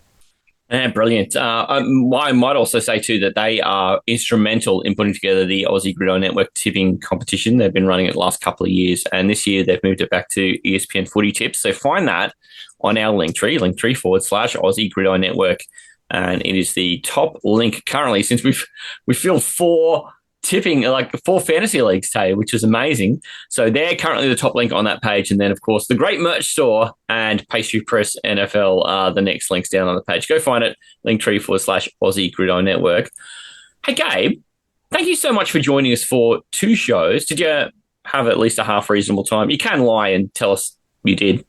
Yeah, brilliant. I might also say, too, that they are instrumental in putting together the Aussie Gridiron Network tipping competition. They've been running it the last couple of years, and this year they've moved it back to ESPN Footy Tips. So find that on our Linktree /Aussie Gridiron Network. And it is the top link currently since we filled 4 fantasy leagues, Tay, which is amazing. So they're currently the top link on that page. And then, of course, the Great Merch Store and Pastry Press NFL are the next links down on the page. Go find it, Linktree /Aussie Gridiron Network. Hey, Gabe, thank you so much for joining us for 2 shows. Did you have at least a half reasonable time? You can lie and tell us you did.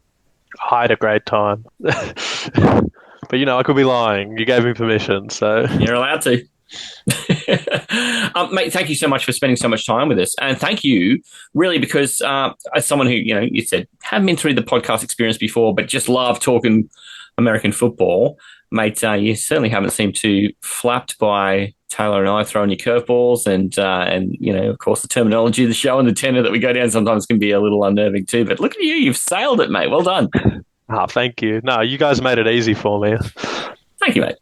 I had a great time. But, I could be lying. You gave me permission, so... You're allowed to. Mate, thank you so much for spending so much time with us. And thank you, really, because as someone who, you said, haven't been through the podcast experience before, but just love talking American football, mate, you certainly haven't seemed too flapped by Taylor and I throwing you curveballs and of course, the terminology of the show and the tenor that we go down sometimes can be a little unnerving too. But look at you, you've sailed it, mate. Well done. Oh, thank you. No, you guys made it easy for me. Thank you, mate.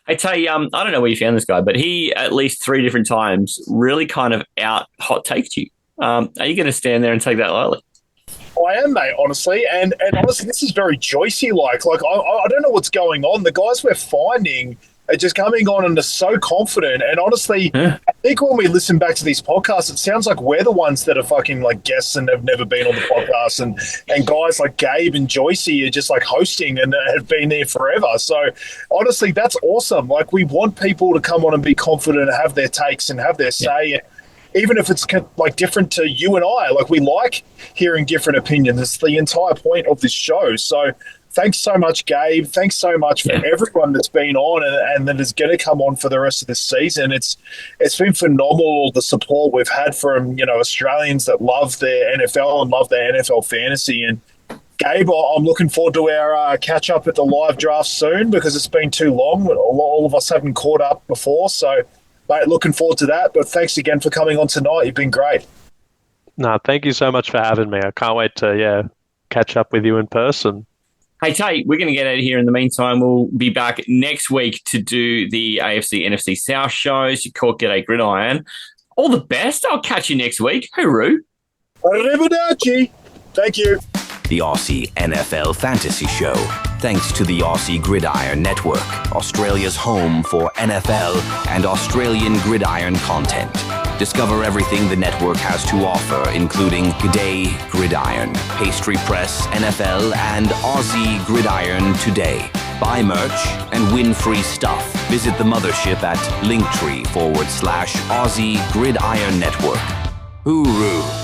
I tell you, I don't know where you found this guy, but he at least 3 different times really kind of out hot taked you. Are you going to stand there and take that lightly? I am, mate, honestly. And honestly, this is very Joycey-like. I don't know what's going on. The guys we're finding are just coming on and are so confident. And honestly, I think when we listen back to these podcasts, it sounds like we're the ones that are fucking like guests and have never been on the podcast. And guys like Gabe and Joycey are just like hosting and have been there forever. So honestly, that's awesome. Like we want people to come on and be confident and have their takes and have their say. Yeah. Even if it's like different to you and I, like we like hearing different opinions. It's the entire point of this show. So thanks so much, Gabe. Thanks so much for everyone that's been on and that is going to come on for the rest of this season. It's been phenomenal, the support we've had from, Australians that love their NFL and love their NFL fantasy. And Gabe, I'm looking forward to our catch up at the live draft soon because it's been too long. All of us haven't caught up before. So, mate, looking forward to that. But thanks again for coming on tonight. You've been great. No, thank you so much for having me. I can't wait to, catch up with you in person. Hey, Tate, we're going to get out of here. In the meantime, we'll be back next week to do the AFC NFC South shows. You caught G'day Gridiron. All the best. I'll catch you next week. Hooroo. Arrivederci. Thank you. The Aussie NFL Fantasy Show. Thanks to the Aussie Gridiron Network, Australia's home for NFL and Australian gridiron content. Discover everything the network has to offer, including G'day Gridiron, Pastry Press, NFL, and Aussie Gridiron Today. Buy merch and win free stuff. Visit the mothership at Linktree /Aussie Gridiron Network. Hooroo.